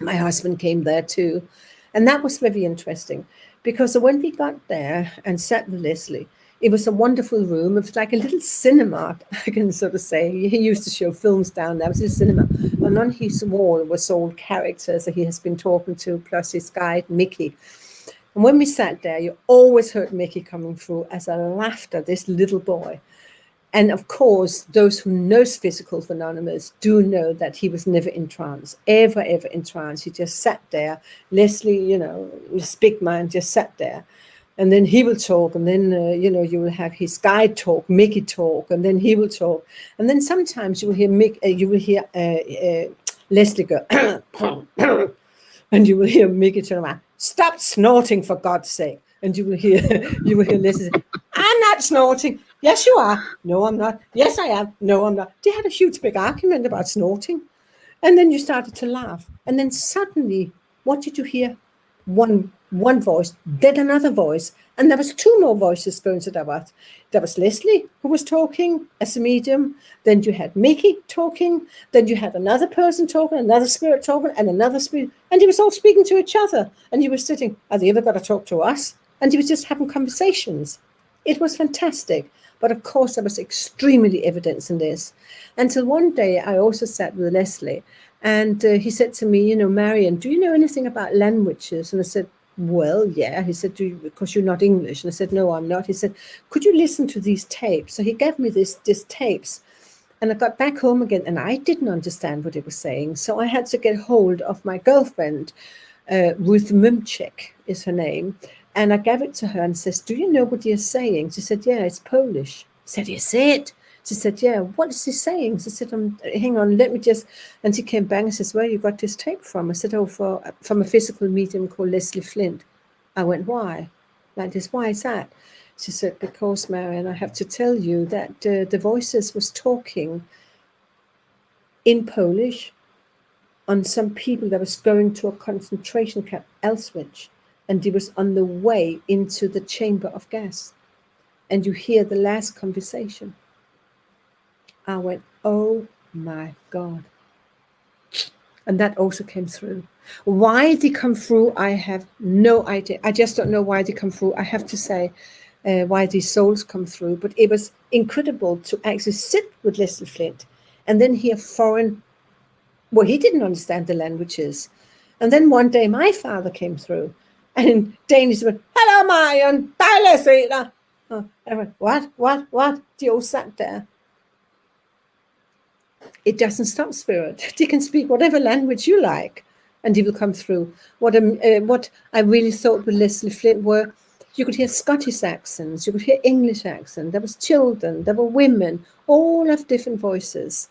My husband came there too. And that was very interesting, because when we got there and sat with Leslie, it was a wonderful room. It was like a little cinema, I can sort of say. He used to show films down there. It was a cinema. And on his wall was all characters that he has been talking to, plus his guide, Mickey. And when we sat there, you always heard Mickey coming through as a laughter, this little boy. And of course, those who knows physical phenomena do know that he was never in trance, ever in trance. He just sat there. Leslie, this big man just sat there. And then he will talk, and then, you will have his guide talk, Mickey talk, and then he will talk. And then sometimes you will hear Leslie go, and you will hear Mickey turn around, stop snorting for God's sake. And you will hear Leslie say, I'm not snorting. Yes, you are. No, I'm not. Yes, I am. No, I'm not. They had a huge big argument about snorting. And then you started to laugh. And then suddenly, what did you hear? One one voice, then another voice. And there was two more voices going to that. There was Leslie, who was talking as a medium. Then you had Mickey talking. Then you had another person talking, another spirit talking, and another spirit. And he was all speaking to each other. And you were sitting, are they ever going to talk to us? And he was just having conversations. It was fantastic. But of course, there was extremely evidence in this. Until one day, I also sat with Leslie. And he said to me, Marion, do you know anything about languages? And I said, well, yeah. He said, because you're not English. And I said, no, I'm not. He said, could you listen to these tapes? So he gave me these tapes. And I got back home again, and I didn't understand what he was saying. So I had to get hold of my girlfriend, Ruth Mumchek is her name. And I gave it to her and says, do you know what you're saying? She said, yeah, it's Polish. I said, is it? She said, yeah, what is he saying? She said, hang on, let me just, and she came back and says, where you got this tape from? I said, oh, from a physical medium called Leslie Flint. I went, why? Like this, why is that? She said, because, Marion, I have to tell you that the voices was talking in Polish on some people that was going to a concentration camp, Auschwitz, and he was on the way into the chamber of gas. And you hear the last conversation. I went, oh my God. And that also came through. Why they come through, I have no idea. I just don't know why they come through. I have to say why these souls come through. But it was incredible to actually sit with Leslie Flint and then hear foreign, well, he didn't understand the languages. And then one day my father came through and in Danish went, hello, Marion, dejligt se dig. I went, what? They all sat there. It doesn't stop, spirit. They can speak whatever language you like, and they will come through. What I really thought with Leslie Flint were, you could hear Scottish accents, you could hear English accent. There was children, there were women, all have different voices.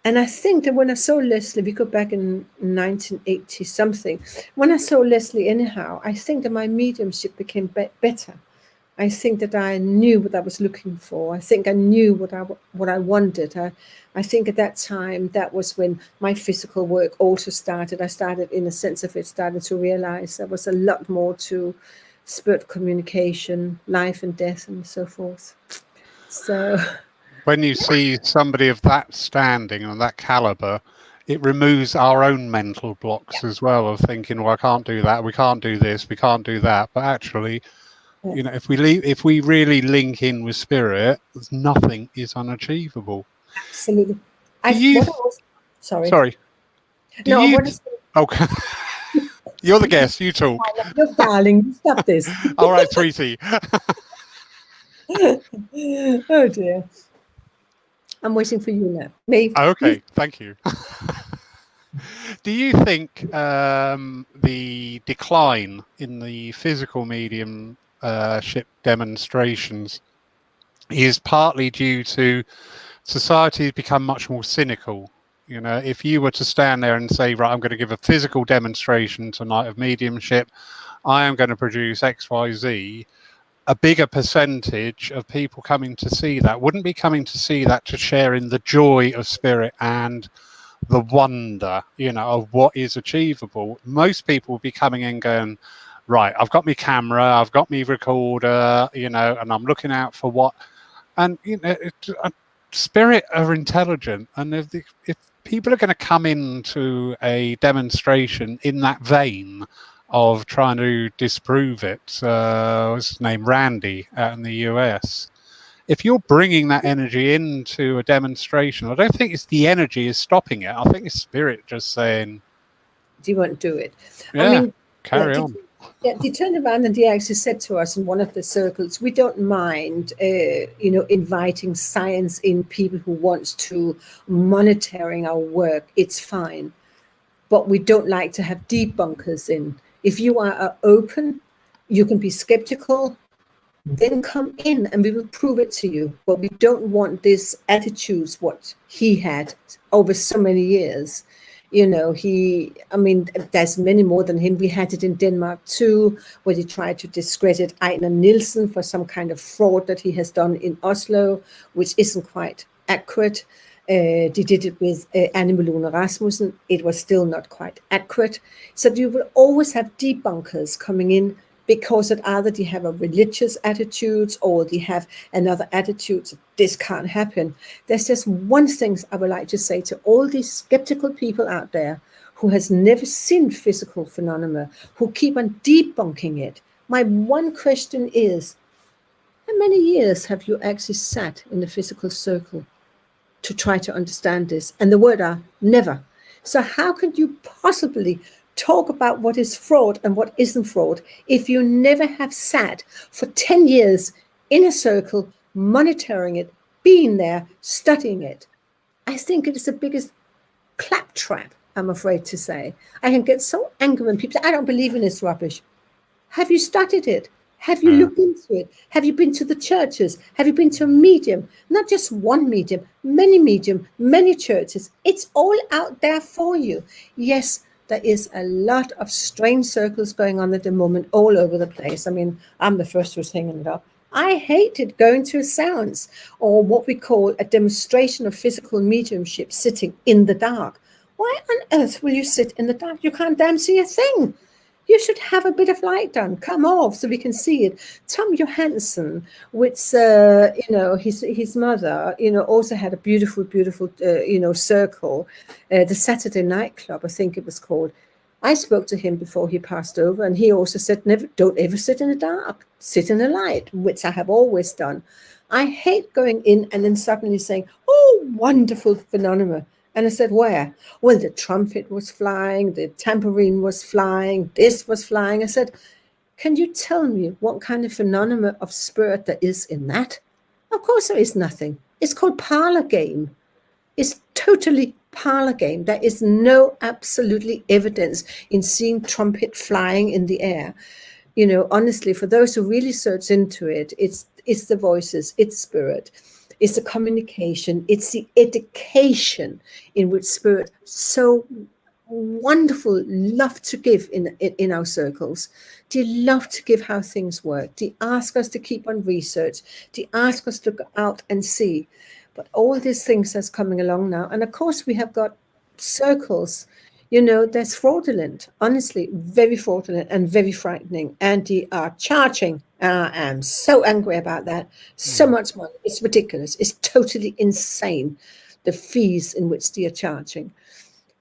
And I think that when I saw Leslie, we go back in 1980 something. When I saw Leslie, anyhow, I think that my mediumship became better. I think that I knew what I was looking for. I think I knew what I wanted. I think at that time, that was when my physical work also started. I started, in a sense of it, started to realize there was a lot more to spirit communication, life and death, and so forth. So, when you see somebody of that standing and that caliber, it removes our own mental blocks as well of thinking, well, I can't do that, we can't do this, we can't do that. But actually, if we really link in with spirit, nothing is unachievable. Absolutely. Sorry. Okay. You're the guest. You talk. Look, darling, stop this. All right, sweetie. Oh dear. I'm waiting for you now. Maybe. Okay, thank you. Do you think the decline in the physical mediumship demonstrations is partly due to society become much more cynical? If you were to stand there and say, right, I'm going to give a physical demonstration tonight of mediumship, I am going to produce X, Y, Z, a bigger percentage of people coming to see that wouldn't be coming to see that to share in the joy of spirit and the wonder, of what is achievable. Most people will be coming in going, right, I've got my camera, I've got my recorder, and I'm looking out for what, and spirit are intelligent, and if people are going to come into a demonstration in that vein of trying to disprove it, what's his name, Randy, out in the US, if you're bringing that energy into a demonstration, I don't think it's the energy is stopping it. I think it's spirit just saying, do you want to do it? Yeah, carry on. They turned around and they actually said to us in one of the circles, we don't mind, inviting science in, people who wants to monitoring our work. It's fine. But we don't like to have debunkers in. If you are open, you can be skeptical, then come in and we will prove it to you. But we don't want this attitudes, what he had over so many years. There's many more than him. We had it in Denmark too, where they tried to discredit Ejner Nielsen for some kind of fraud that he has done in Oslo, which isn't quite accurate. They did it with Anne Malone Rasmussen. It was still not quite accurate. So you will always have debunkers coming in because that either they have a religious attitude or they have another attitude. So this can't happen. There's just one thing I would like to say to all these skeptical people out there who has never seen physical phenomena, who keep on debunking it. My one question is, how many years have you actually sat in the physical circle to try to understand this? And the word are never. So how could you possibly talk about what is fraud and what isn't fraud if you never have sat for 10 years in a circle, monitoring it, being there, studying it? I think it is the biggest claptrap, I'm afraid to say. I can get so angry when people say, I don't believe in this rubbish. Have you studied it? Have you looked into it? Have you been to the churches? Have you been to a medium? Not just one medium, many churches. It's all out there for you. Yes, there is a lot of strange circles going on at the moment all over the place. I mean, I'm the first who's hanging it up. I hated going to a seance or what we call a demonstration of physical mediumship sitting in the dark. Why on earth will you sit in the dark? You can't damn see a thing. You should have a bit of light done, come off so we can see it. Tom Johansson, which, his mother, also had a beautiful, circle, the Saturday Night Club, I think it was called. I spoke to him before he passed over, and he also said, don't ever sit in the dark, sit in the light, which I have always done. I hate going in and then suddenly saying, oh, wonderful phenomena. And I said, where? Well, the trumpet was flying, the tambourine was flying, this was flying. I said, can you tell me what kind of phenomena of spirit there is in that? Of course there is nothing. It's called parlor game. It's totally parlor game. There is no absolutely evidence in seeing trumpet flying in the air. Honestly, for those who really search into it, it's the voices, it's spirit. It's the communication, it's the education in which spirit so wonderful love to give in our circles. They love to give how things work. They ask us to keep on research. They ask us to go out and see. But all these things that's coming along now, and of course we have got circles, that's fraudulent, honestly, very fraudulent and very frightening. And they are charging. I am so angry about that. So much money. It's ridiculous. It's totally insane, the fees in which they are charging.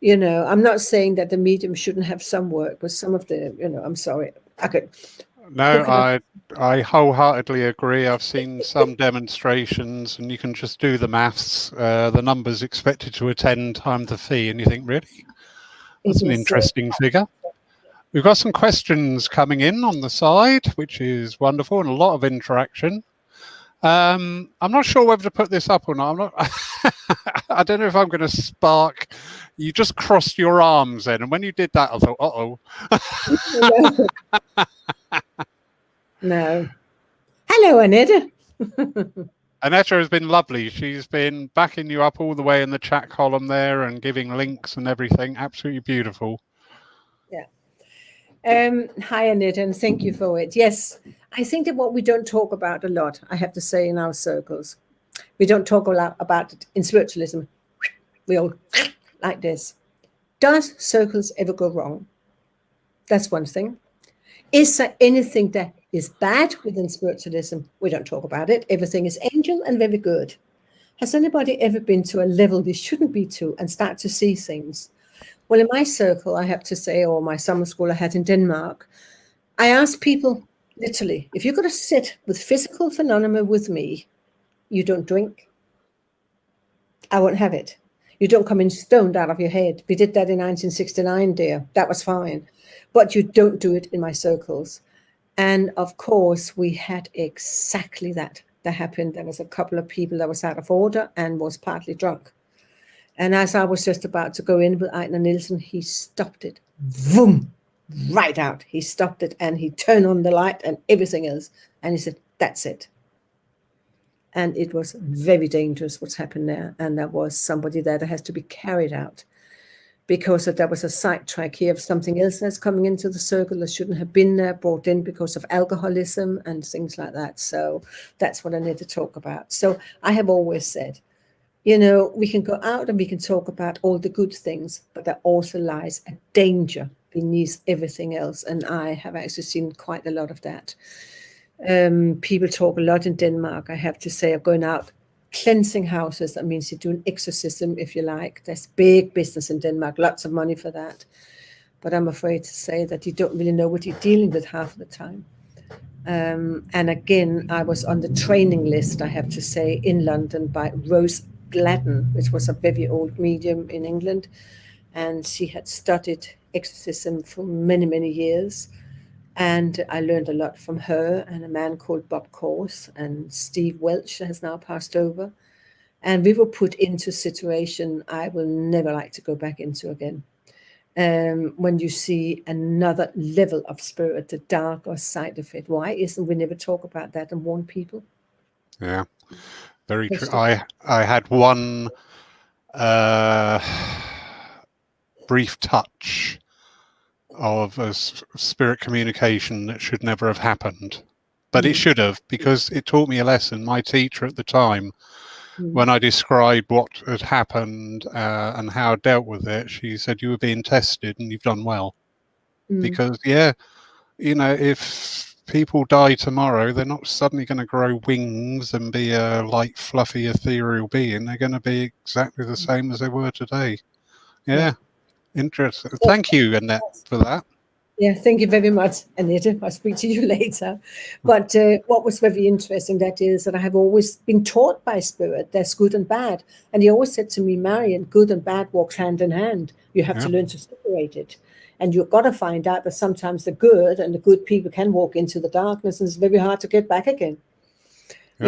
I'm not saying that the medium shouldn't have some work, but some of the, I'm sorry. No, I wholeheartedly agree. I've seen some demonstrations, and you can just do the maths. The numbers expected to attend times the fee, and you think, really? That's an interesting figure. We've got some questions coming in on the side, which is wonderful, and a lot of interaction. I'm not sure whether to put this up or not. I'm not. I don't know if I'm going to spark. You just crossed your arms then, and when you did that, I thought, No. Hello, Annette. Annette has been lovely. She's been backing you up all the way in the chat column there and giving links and everything. Absolutely beautiful. Yeah. Hi, Annette, and thank you for it. Yes, I think that what we don't talk about a lot, I have to say, in our circles, we don't talk a lot about it in spiritualism. We all like this. Does circles ever go wrong? That's one thing. Is there anything that is bad within spiritualism? We don't talk about it. Everything is angel and very good. Has anybody ever been to a level they shouldn't be to and start to see things? Well, in my circle, I have to say, or my summer school I had in Denmark, I asked people, literally, if you're going to sit with physical phenomena with me, you don't drink. I won't have it. You don't come in stoned out of your head. We did that in 1969, dear. That was fine. But you don't do it in my circles. And of course, we had exactly that happened. There was a couple of people that was out of order and was partly drunk. And as I was just about to go in with Ejner Nielsen, he stopped it. Vroom! Right out. He stopped it and he turned on the light and everything else. And he said, that's it. And it was very dangerous what's happened there. And there was somebody there that has to be carried out because there was a sidetrack here of something else that's coming into the circle that shouldn't have been there, brought in because of alcoholism and things like that. So that's what I need to talk about. So I have always said, we can go out and we can talk about all the good things, but there also lies a danger beneath everything else. And I have actually seen quite a lot of that. People talk a lot in Denmark, I have to say, of going out cleansing houses. That means you do an exorcism, if you like. There's big business in Denmark, lots of money for that. But I'm afraid to say that you don't really know what you're dealing with half of the time. And again, I was on the training list, I have to say, in London by Rose Gladden, which was a very old medium in England. And she had studied exorcism for many, many years. And I learned a lot from her and a man called Bob Course, and Steve Welch has now passed over. And we were put into a situation I will never like to go back into again. When you see another level of spirit, the darker side of it. Why isn't we never talk about that and warn people? Yeah, very true. Question. I had one brief touch of a spirit communication that should never have happened, but it should have, because it taught me a lesson. My teacher at the time, when I described what had happened and how I dealt with it, she said, "You were being tested and you've done well." Because if people die tomorrow, they're not suddenly going to grow wings and be a light, fluffy, ethereal being. They're going to be exactly the same as they were today. Yeah. Interesting. Thank you, Annette, for that. Yeah, thank you very much, Annette. I'll speak to you later. But what was very interesting, that is that I have always been taught by spirit there's good and bad. And he always said to me, Marion, good and bad walks hand in hand. You have to learn to separate it. And you've got to find out that sometimes the good people can walk into the darkness, and it's very hard to get back again. So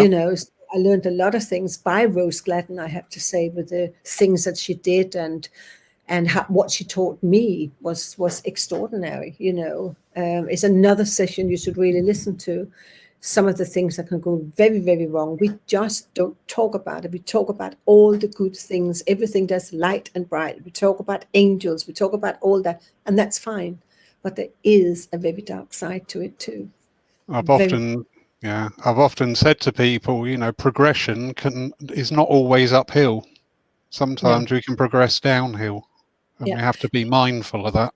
I learned a lot of things by Rose Gladden, I have to say, with the things that she did, and what she taught me was extraordinary. It's another session you should really listen to. Some of the things that can go very, very wrong, we just don't talk about it. We talk about all the good things, everything that's light and bright. We talk about angels, we talk about all that, and that's fine. But there is a very dark side to it too. I've often said to people, progression is not always uphill. Sometimes we can progress downhill, and we have to be mindful of that.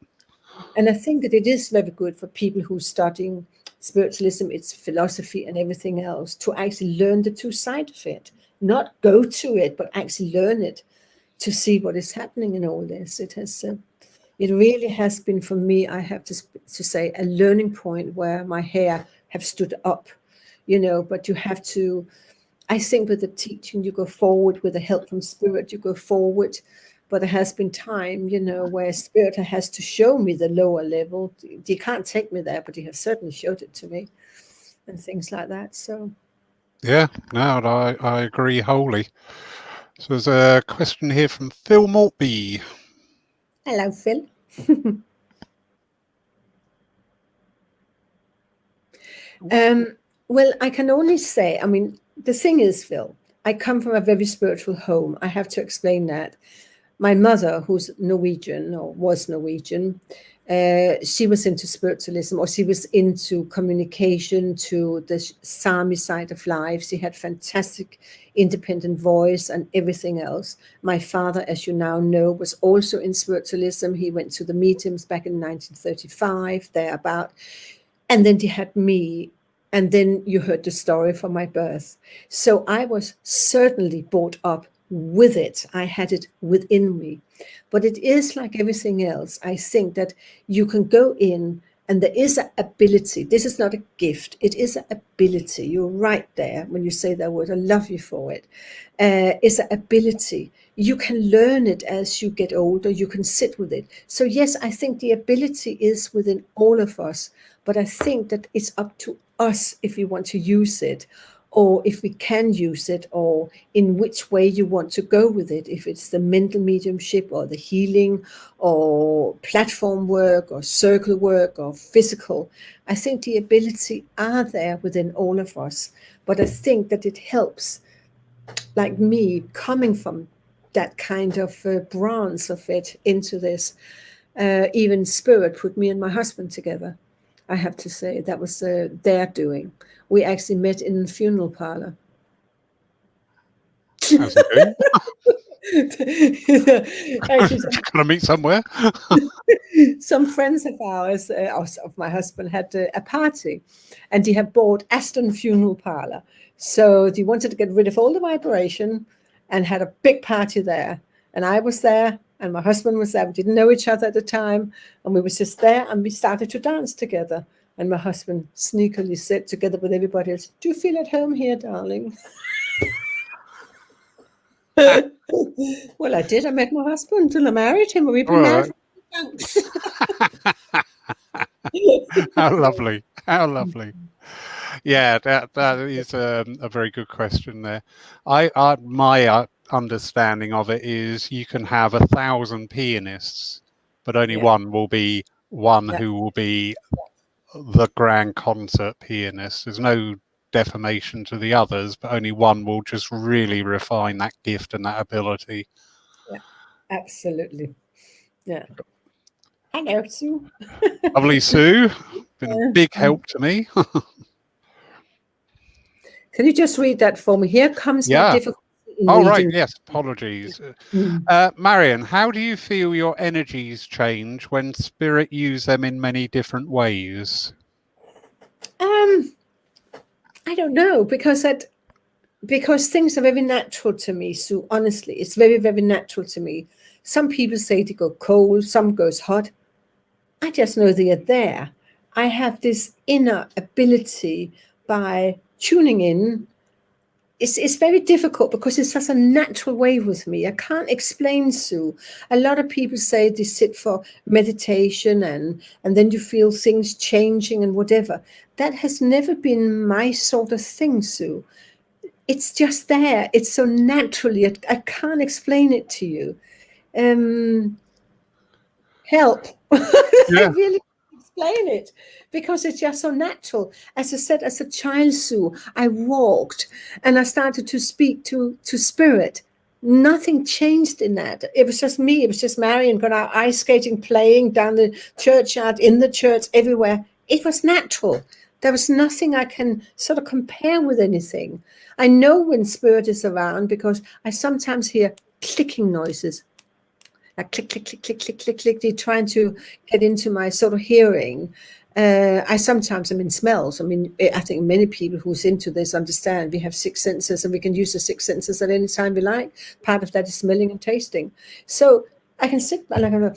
And I think that it is very good for people who are studying spiritualism, its philosophy and everything else, to actually learn the two sides of it. Not go to it, but actually learn it, to see what is happening in all this. It really has been, for me, I have to say, a learning point where my hair have stood up, but you have to, I think with the teaching, you go forward, with the help from spirit, you go forward. But there has been time, where spirit has to show me the lower level. You can't take me there, but you have certainly showed it to me, and things like that. So, yeah, no, I agree wholly. So there's a question here from Phil Maltby. Hello, Phil. Well, I can only say, the thing is, Phil, I come from a very spiritual home. I have to explain that. My mother, who's Norwegian, or was Norwegian, she was into spiritualism, or she was into communication to the Sami side of life. She had fantastic independent voice and everything else. My father, as you now know, was also in spiritualism. He went to the meetings back in 1935, thereabout. And then he had me. And then you heard the story from my birth. So I was certainly brought up with it. I had it within me. But it is like everything else. I think that you can go in, and there is an ability. This is not a gift. It is an ability. You're right there when you say that word. I love you for it. It's an ability. You can learn it as you get older. You can sit with it. So yes, I think the ability is within all of us. But I think that it's up to us if we want to use it, or if we can use it, or in which way you want to go with it. If it's the mental mediumship, or the healing, or platform work, or circle work, or physical. I think the ability are there within all of us. But I think that it helps, like me, coming from that kind of branch of it into this. Even spirit put me and my husband together. I have to say, that was their doing. We actually met in a funeral parlor. As you do. Actually, Gonna meet somewhere. some friends of ours, of my husband, had a party, and they had bought Aston Funeral Parlor. So they wanted to get rid of all the vibration and had a big party there. And I was there, and my husband was there. We didn't know each other at the time, and we was just there, and we started to dance together. And my husband sneakily said, together with everybody else, "Do you feel at home here, darling?" Well, I did. I met my husband till I married him, and we've been married for months. How lovely. How lovely. Yeah, that is a very good question there. My understanding of it is you can have 1,000 pianists, but only one will be who will be the grand concert pianist. There's no defamation to the others, but only one will just really refine that gift and that ability. Yeah, absolutely. Yeah. Hello, Sue. Lovely, Sue. Been a big help to me. Can you just read that for me? Here comes my difficulty in reading. Right. Yes. Apologies. Marion, how do you feel your energies change when spirit use them in many different ways? I don't know, because things are very natural to me, Sue. Honestly, it's very, very natural to me. Some people say they go cold, some goes hot. I just know they are there. I have this inner ability by tuning in. It's very difficult because it's such a natural way with me. I can't explain, Sue. A lot of people say they sit for meditation and then you feel things changing and whatever. That has never been my sort of thing, Sue. It's just there. It's so naturally. I can't explain it to you. Help. Yeah. I really can't explain it because it's just so natural. As I said, as a child, Sue, I walked and I started to speak to spirit. Nothing changed in that. It was just me. It was just Marion going out ice skating, playing down the churchyard, in the church, everywhere. It was natural. There was nothing I can sort of compare with anything. I know when spirit is around because I sometimes hear clicking noises. Like click, click, click, click, click, click, click. They're trying to get into my sort of hearing. I sometimes am in smells. I mean, I think many people who's into this understand we have 6 senses and we can use the 6 senses at any time we like. Part of that is smelling and tasting. So I can sit and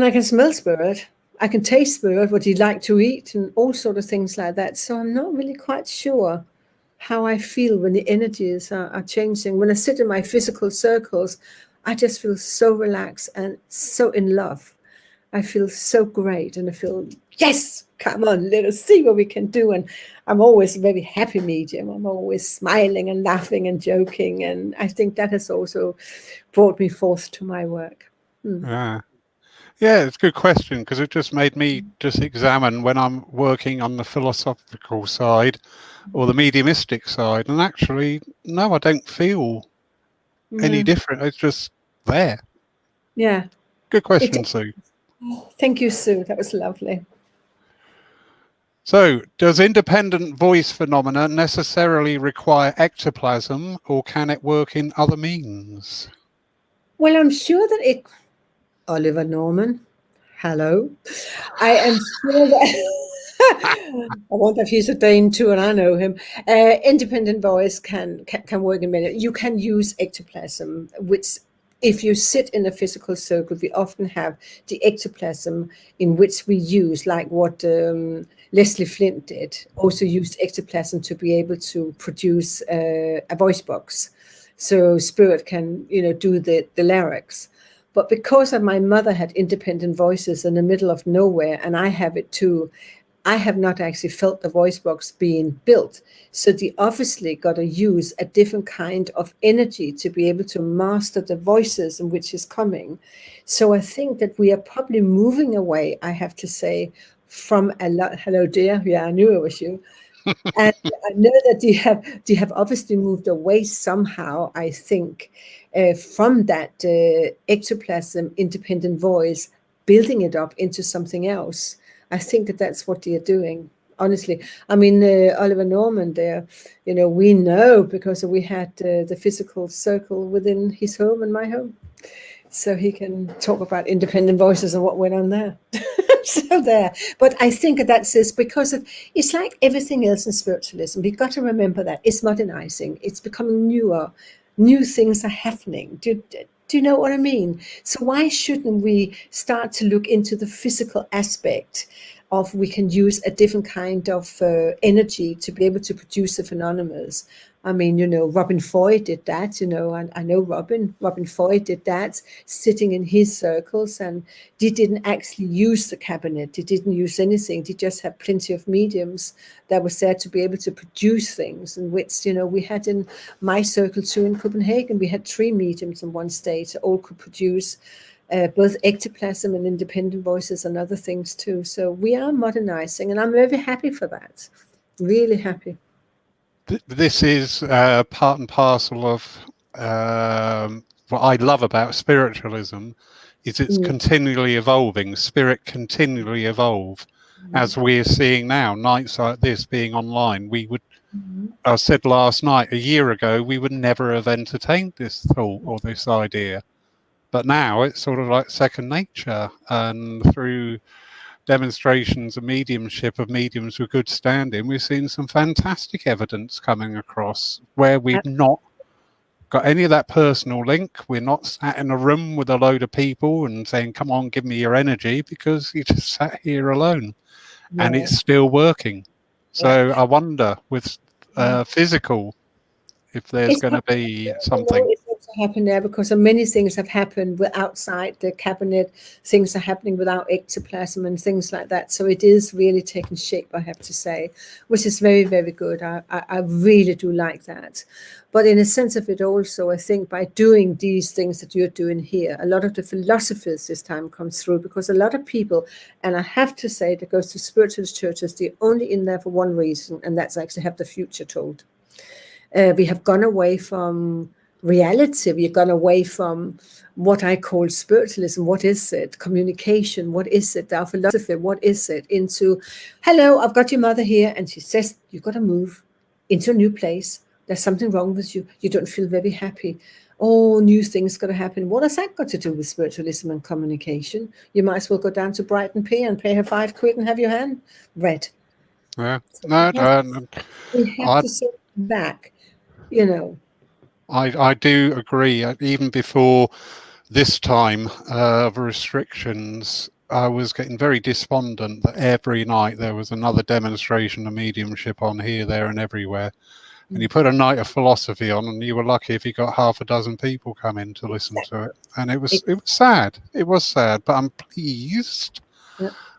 I can smell spirit. I can taste spirit, what you like to eat and all sort of things like that. So I'm not really quite sure how I feel when the energies are changing. When I sit in my physical circles, I just feel so relaxed and so in love. I feel so great and I feel, yes, come on, let us see what we can do. And I'm always a very happy medium. I'm always smiling and laughing and joking. And I think that has also brought me forth to my work. Yeah, it's a good question because it just made me just examine when I'm working on the philosophical side or the mediumistic side. And actually, no, I don't feel any different. It's just there. Yeah. Good question, Sue. Thank you, Sue. That was lovely. So, does independent voice phenomena necessarily require ectoplasm or can it work in other means? Well, I'm sure that it... Oliver Norman, hello. I am sure that... I wonder if he's a Dane too, and I know him. Independent voice can work in many. You can use ectoplasm, which if you sit in a physical circle, we often have the ectoplasm in which we use, like what Leslie Flint did, also used ectoplasm to be able to produce a voice box. So spirit can, do the lyrics. But because my mother had independent voices in the middle of nowhere, and I have it too, I have not actually felt the voice box being built. So they obviously got to use a different kind of energy to be able to master the voices in which is coming. So I think that we are probably moving away, I have to say, from a lot. Hello, dear. Yeah, I knew it was you. And I know that they have obviously moved away somehow, I think, from that ectoplasm independent voice, building it up into something else. I think that that's what they're doing. honestly. I mean, Oliver Norman there, we know because we had the physical circle within his home and my home. So he can talk about independent voices and what went on there. So there. But I think that's just because it's like everything else in spiritualism. We've got to remember that it's modernizing. It's becoming newer. New things are happening. Do you know what I mean? So why shouldn't we start to look into the physical aspect of we can use a different kind of energy to be able to produce a phenomenon? I mean, Robin Foy did that, I know Robin Foy did that, sitting in his circles, and he didn't actually use the cabinet. He didn't use anything. He just had plenty of mediums that was there to be able to produce things, and which, we had in my circle too in Copenhagen, we had 3 mediums in one state, all could produce both ectoplasm and independent voices and other things too. So we are modernizing, and I'm very happy for that. Really happy. This is part and parcel of what I love about spiritualism is it's continually evolving. Spirit continually evolve, as we're seeing now. Nights like this being online, we would. I said last night, a year ago, we would never have entertained this thought or this idea, but now it's sort of like second nature, and through demonstrations of mediumship of mediums with good standing, we've seen some fantastic evidence coming across where we've not got any of that personal link. We're not sat in a room with a load of people and saying, come on, give me your energy, because you just sat here alone. And it's still working. So I wonder with physical, if there's going to be something. It's also happened there because many things have happened outside the cabinet. Things are happening without ectoplasm and things like that. So it is really taking shape, I have to say, which is very, very good. I really do like that. But in a sense of it also, I think by doing these things that you're doing here, a lot of the philosophers this time comes through, because a lot of people, and I have to say that goes to spiritualist churches, they're only in there for one reason, and that's actually have the future told. We have gone away from reality. We've gone away from what I call spiritualism. What is it? Communication. What is it? Our philosophy. What is it? Into, hello, I've got your mother here, and she says, you've got to move into a new place. There's something wrong with you. You don't feel very happy. Oh, new things got to happen. What has that got to do with spiritualism and communication? You might as well go down to Brighton Pier and pay her £5 and have your hand read. Yeah. So No, we have to sit back. I do agree. Even before this time of restrictions, I was getting very despondent that every night there was another demonstration of mediumship on here, there, and everywhere. And you put a night of philosophy on, and you were lucky if you got half a dozen people come in to listen to it. And it was sad. It was sad, but I'm pleased.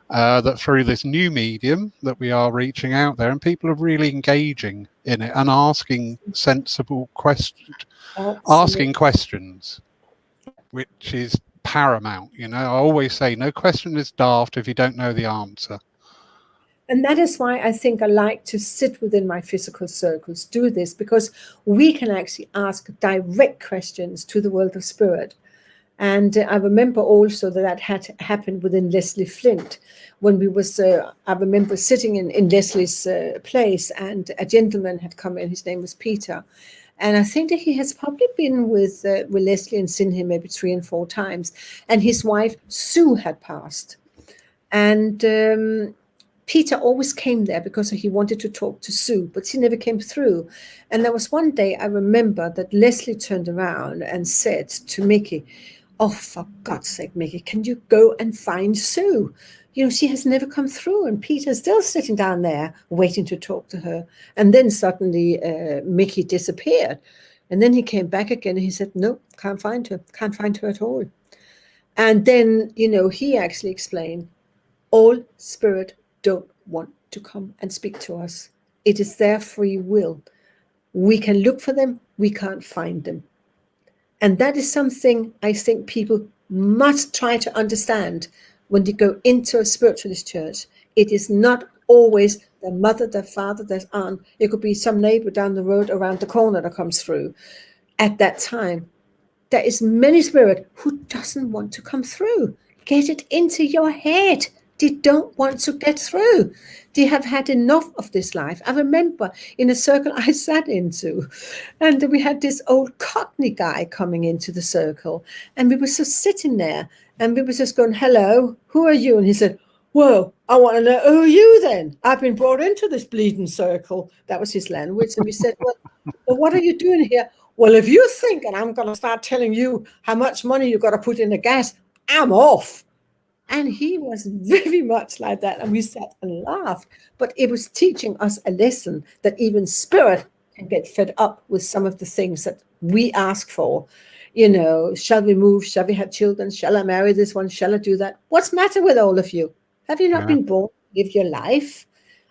That through this new medium that we are reaching out there, and people are really engaging in it and asking sensible questions, asking questions, which is paramount. I always say no question is daft if you don't know the answer. And that is why I think I like to sit within my physical circles, do this, because we can actually ask direct questions to the world of spirit. And I remember also that had happened within Leslie Flint when we was, I remember sitting in Leslie's place, and a gentleman had come in, his name was Peter. And I think that he has probably been with Leslie and seen him maybe 3 and 4 times. And his wife, Sue, had passed. And Peter always came there because he wanted to talk to Sue, but she never came through. And there was one day I remember that Leslie turned around and said to Mickey, oh, for God's sake, Mickey, can you go and find Sue? She has never come through. And Peter's still sitting down there waiting to talk to her. And then suddenly Mickey disappeared. And then he came back again and he said, no, can't find her at all. And then, he actually explained, all spirit don't want to come and speak to us. It is their free will. We can look for them. We can't find them. And that is something I think people must try to understand when they go into a spiritualist church. It is not always their mother, their father, their aunt. It could be some neighbor down the road around the corner that comes through. At that time, there is many spirit who doesn't want to come through. Get it into your head. They don't want to get through. They have had enough of this life. I remember in a circle I sat into, and we had this old Cockney guy coming into the circle, and we were just sitting there, and we were just going, "Hello, who are you?" And he said, "Well, I want to know who are you then? I've been brought into this bleeding circle." That was his language. And we said, well, what are you doing here? "Well, if you think and I'm going to start telling you how much money you've got to put in the gas, I'm off." And he was very much like that. And we sat and laughed. But it was teaching us a lesson that even spirit can get fed up with some of the things that we ask for. You know, shall we move? Shall we have children? Shall I marry this one? Shall I do that? What's the matter with all of you? Have you not Yeah. been born to live your life?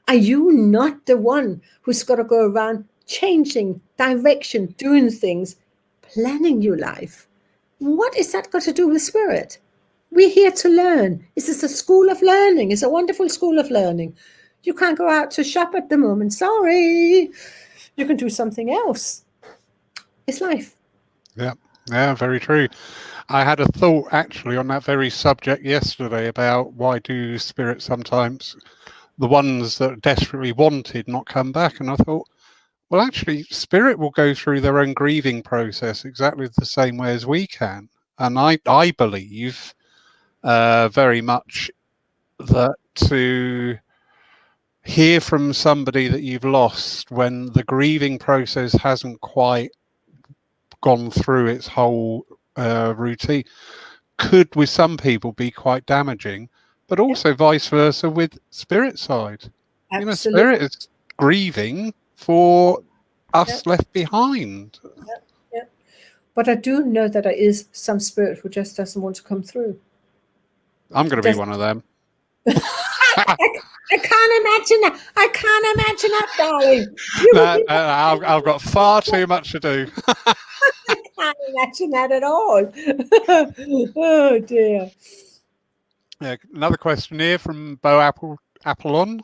Are you not the one who's got to go around changing direction, doing things, planning your life? What is that got to do with spirit? We're here to learn. This is a school of learning. It's a wonderful school of learning. You can't go out to shop at the moment. Sorry. You can do something else. It's life. Yeah, very true. I had a thought actually on that very subject yesterday about why do spirits sometimes, the ones that desperately wanted, not come back. And I thought, well, actually, spirit will go through their own grieving process exactly the same way as we can. And I believe very much that to hear from somebody that you've lost when the grieving process hasn't quite gone through its whole routine could, with some people, be quite damaging, but also vice versa with spirit side. Absolutely. You know, spirit is grieving for us left behind. Yep. But I do know that there is some spirit who just doesn't want to come through. I'm going to be one of them. I can't imagine that. I can't imagine that, darling. I've got far too much to do. I can't imagine that at all. Oh dear. Another question here from Bo Apollon.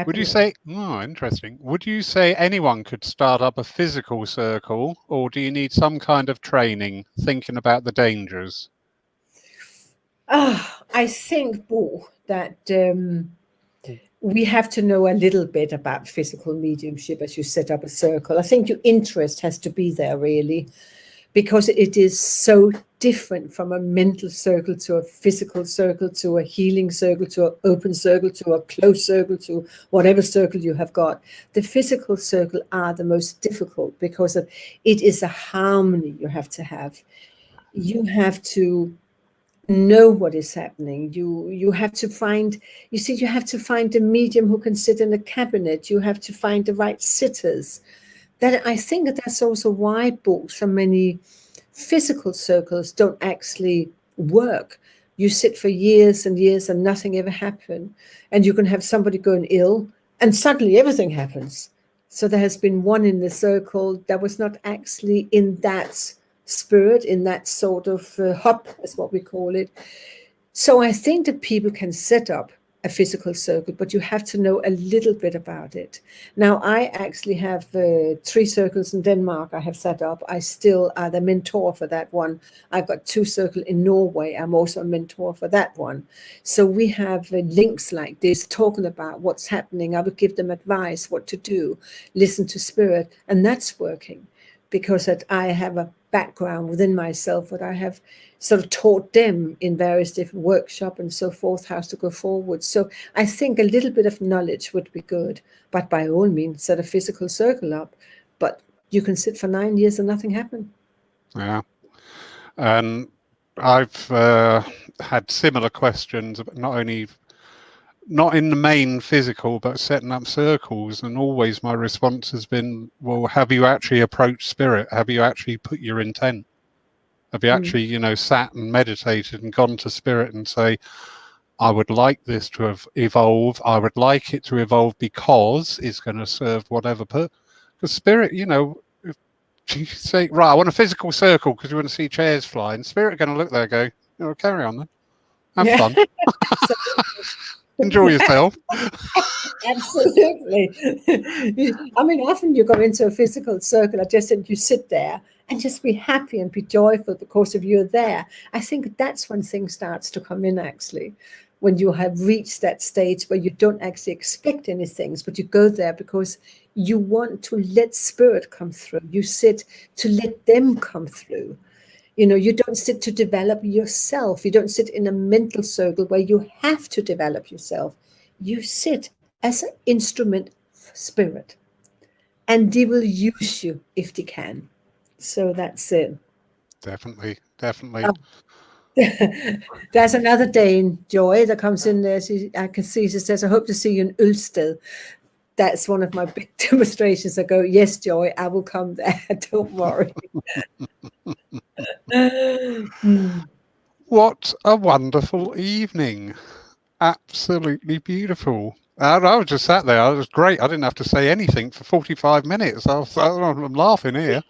Would you say, interesting, would you say anyone could start up a physical circle, or do you need some kind of training, thinking about the dangers? I think, Bo, that we have to know a little bit about physical mediumship as you set up a circle. I think your interest has to be there, really, because it is so different from a mental circle to a physical circle to a healing circle to an open circle to a closed circle to whatever circle you have got. The physical circle are the most difficult because it is a harmony you have to have. You have to know what is happening. You have to find, you have to find a medium who can sit in a cabinet. You have to find the right sitters. That I think that's also why so many physical circles don't actually work. You sit for years and years and nothing ever happened. And you can have somebody going ill and suddenly everything happens. So there has been one in the circle that was not actually in that spirit, in that sort of hub, is what we call it. So I think that people can set up a physical circle, but you have to know a little bit about it. Now, I actually have 3 circles in Denmark I have set up. I still are the mentor for that one. I've got 2 circles in Norway. I'm also a mentor for that one. So we have links like this talking about what's happening. I would give them advice, what to do, listen to spirit, and that's working because I have a background within myself, but I have sort of taught them in various different workshops and so forth how to go forward. So I think a little bit of knowledge would be good, but by all means set a physical circle up. But you can sit for 9 years and nothing happened. Yeah. And I've had similar questions, not in the main physical, but setting up circles. And always my response has been, well, have you actually approached spirit? Have you actually put your intent? Have you actually, sat and meditated and gone to spirit and say, I would like this to have evolved. I would like it to evolve because it's going to serve whatever purpose. Because spirit, if you say, right, I want a physical circle because you want to see chairs fly, and spirit are going to look there and go, carry on then. Have fun. Enjoy yourself. Absolutely. I mean, often you go into a physical circle, I just said you sit there and just be happy and be joyful because of you're there. I think that's when things starts to come in, actually. when you have reached that stage where you don't actually expect any things, but you go there because you want to let spirit come through. You sit to let them come through. You don't sit to develop yourself. You don't sit in a mental circle where you have to develop yourself. You sit as an instrument for spirit, and they will use you if they can. So that's it. Definitely. Oh, there's another Dane, Joy, that comes in there. I can see she says, I hope to see you in Ulsted. That's one of my big demonstrations. I go, yes, Joy, I will come there. Don't worry. What a wonderful evening. Absolutely beautiful. I was just sat there. It was great. I didn't have to say anything for 45 minutes. I'm laughing here.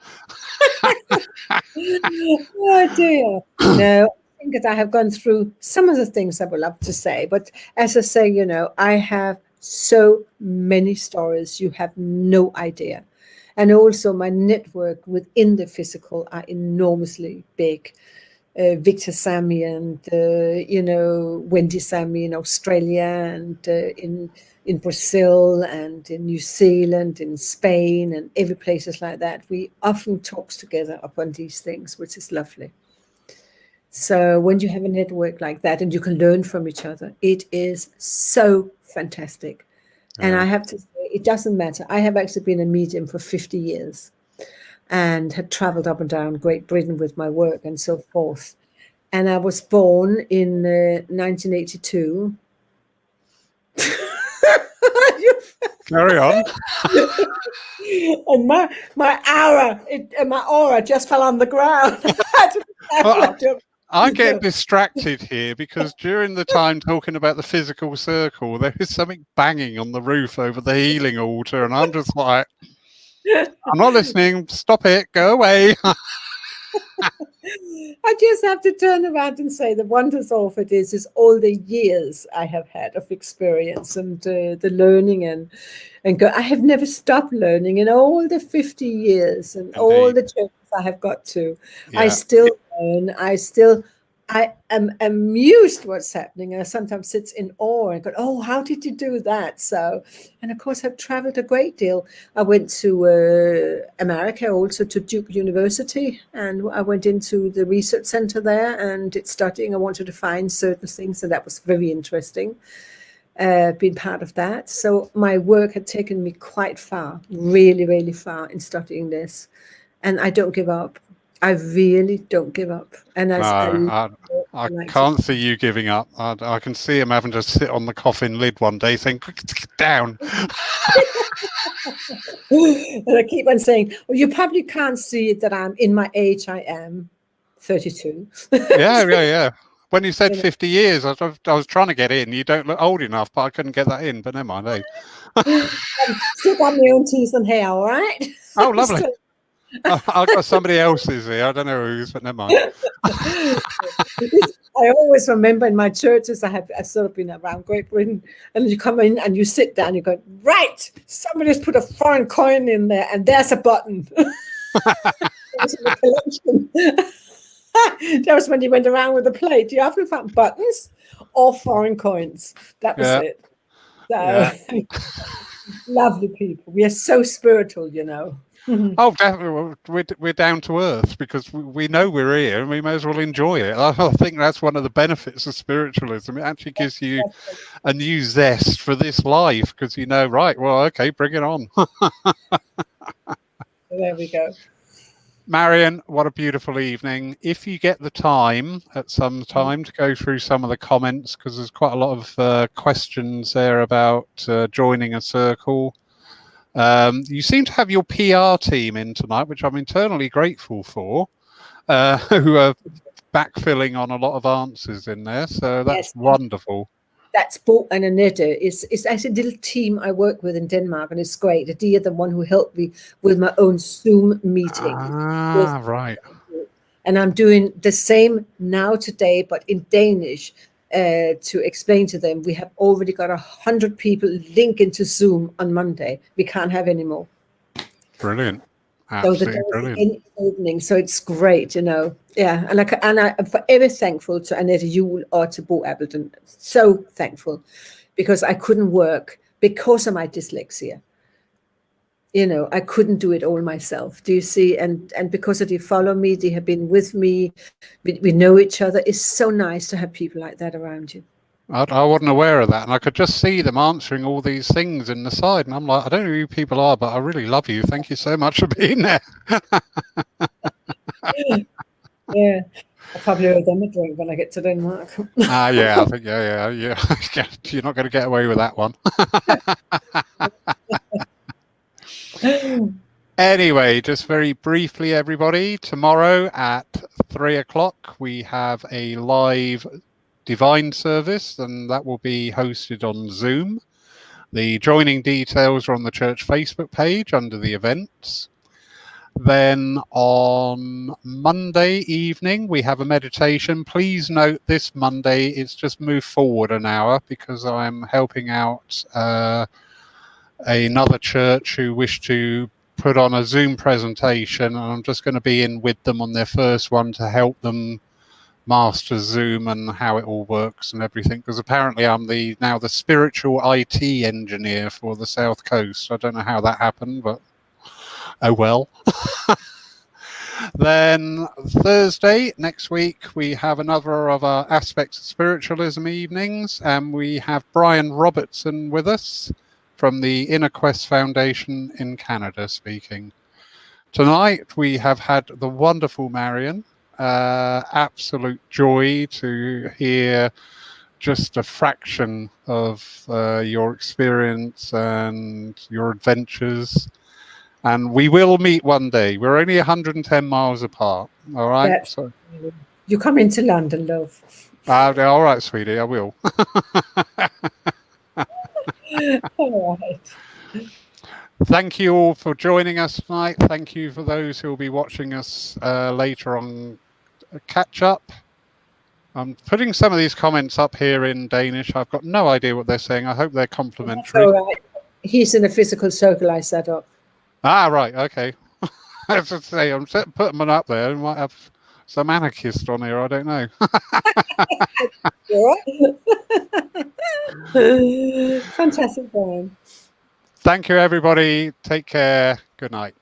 Oh, dear. No, I think that I have gone through some of the things I would love to say. But as I say, I have so many stories. You have no idea. And also my network within the physical are enormously big. Victor Sammy and Wendy Sammy in Australia and in Brazil and in New Zealand, in Spain and every places like that. We often talk together upon these things, which is lovely. So when you have a network like that and you can learn from each other, it is so fantastic. And I have to say, it doesn't matter. I have actually been a medium for 50 years. And had traveled up and down Great Britain with my work and so forth. And I was born in 1982. Carry on. And my aura just fell on the ground. I'm getting distracted here because during the time talking about the physical circle, there is something banging on the roof over the healing altar, and I'm just like, I'm not listening. Stop it. Go away. I just have to turn around and say the wonders of it is all the years I have had of experience and the learning and go. I have never stopped learning in all the 50 years and Indeed. all the churches I have got to. Yeah. I still learn. I am amused what's happening. And I sometimes sit in awe and go, oh, how did you do that? So, and of course, I've traveled a great deal. I went to America, also to Duke University, and I went into the research center there and did studying. I wanted to find certain things, and that was very interesting, being part of that. So my work had taken me quite far, really, really far in studying this. And I don't give up. I really don't give up. And as I can't see you giving up. I can see him having to sit on the coffin lid one day saying, down. And I keep on saying, well, you probably can't see that I'm in my age. I am 32. Yeah. When you said 50 years, I was trying to get in. You don't look old enough, but I couldn't get that in. But never mind, eh? Still got my own teeth and hair, all right? Oh, lovely. I've got somebody else's here. I don't know whose, but never mind. I always remember in my churches, I've sort of been around Great Britain, and you come in and you sit down, you go, right, somebody's put a foreign coin in there, and there's a button. That was when you went around with a plate. You often found buttons or foreign coins. That was it. So, lovely people. We are so spiritual, Oh, definitely. We're down to earth because we know we're here and we may as well enjoy it. I think that's one of the benefits of spiritualism. It actually gives you a new zest for this life because right, well, okay, bring it on. There we go. Marion, what a beautiful evening. If you get the time at some time to go through some of the comments, because there's quite a lot of questions there about joining a circle. You seem to have your PR team in tonight, which I'm internally grateful for, who are backfilling on a lot of answers in there. So that's wonderful. That's Bo and Annette. It's actually a little team I work with in Denmark, and it's great. They are the one who helped me with my own Zoom meeting. Right. And I'm doing the same now today, but in Danish, to explain to them. We have already got 100 people link into Zoom on Monday. We can't have any more. Brilliant. So the Absolutely doors brilliant. in opening, so it's great, you know. Yeah, and I'm forever thankful to Annette Yule or to Bo Appleton. So thankful, because I couldn't work because of my dyslexia. You know, I couldn't do it all myself. Do you see? And because they follow me, they have been with me. We know each other. It's so nice to have people like that around you. I wasn't aware of that, and I could just see them answering all these things in the side, and I'm like, I don't know who you people are, but I really love you. Thank you so much for being there. Yeah, I'll probably owe them a drink when I get to Denmark. Yeah, I think yeah. You're not going to get away with that one. Anyway, just very briefly, everybody, tomorrow at 3:00 we have a live divine service, and that will be hosted on Zoom. The joining details are on the church Facebook page under the events. Then on Monday evening, we have a meditation. Please note this Monday, it's just moved forward an hour because I'm helping out another church who wish to put on a Zoom presentation, and I'm just going to be in with them on their first one to help them master Zoom and how it all works and everything, because apparently I'm now the spiritual IT engineer for the South Coast. I don't know how that happened, but oh well. Then Thursday next week we have another of our Aspects of Spiritualism evenings, and we have Brian Robertson with us from the Inner Quest Foundation in Canada speaking. Tonight we have had the wonderful Marion. Absolute joy to hear just a fraction of your experience and your adventures. And we will meet one day. We're only 110 miles apart. All right. So, you come into London, love. all right, sweetie, I will. All right. Thank you all for joining us tonight. Thank you for those who will be watching us later on. Catch up. I'm putting some of these comments up here in Danish. I've got no idea what they're saying. I hope they're complimentary. All right. He's in a physical circle I set up. Right. Okay. I have to say, I'm putting one up there. We might have some anarchist on here. I don't know. Fantastic, Brian. Thank you, everybody. Take care. Good night.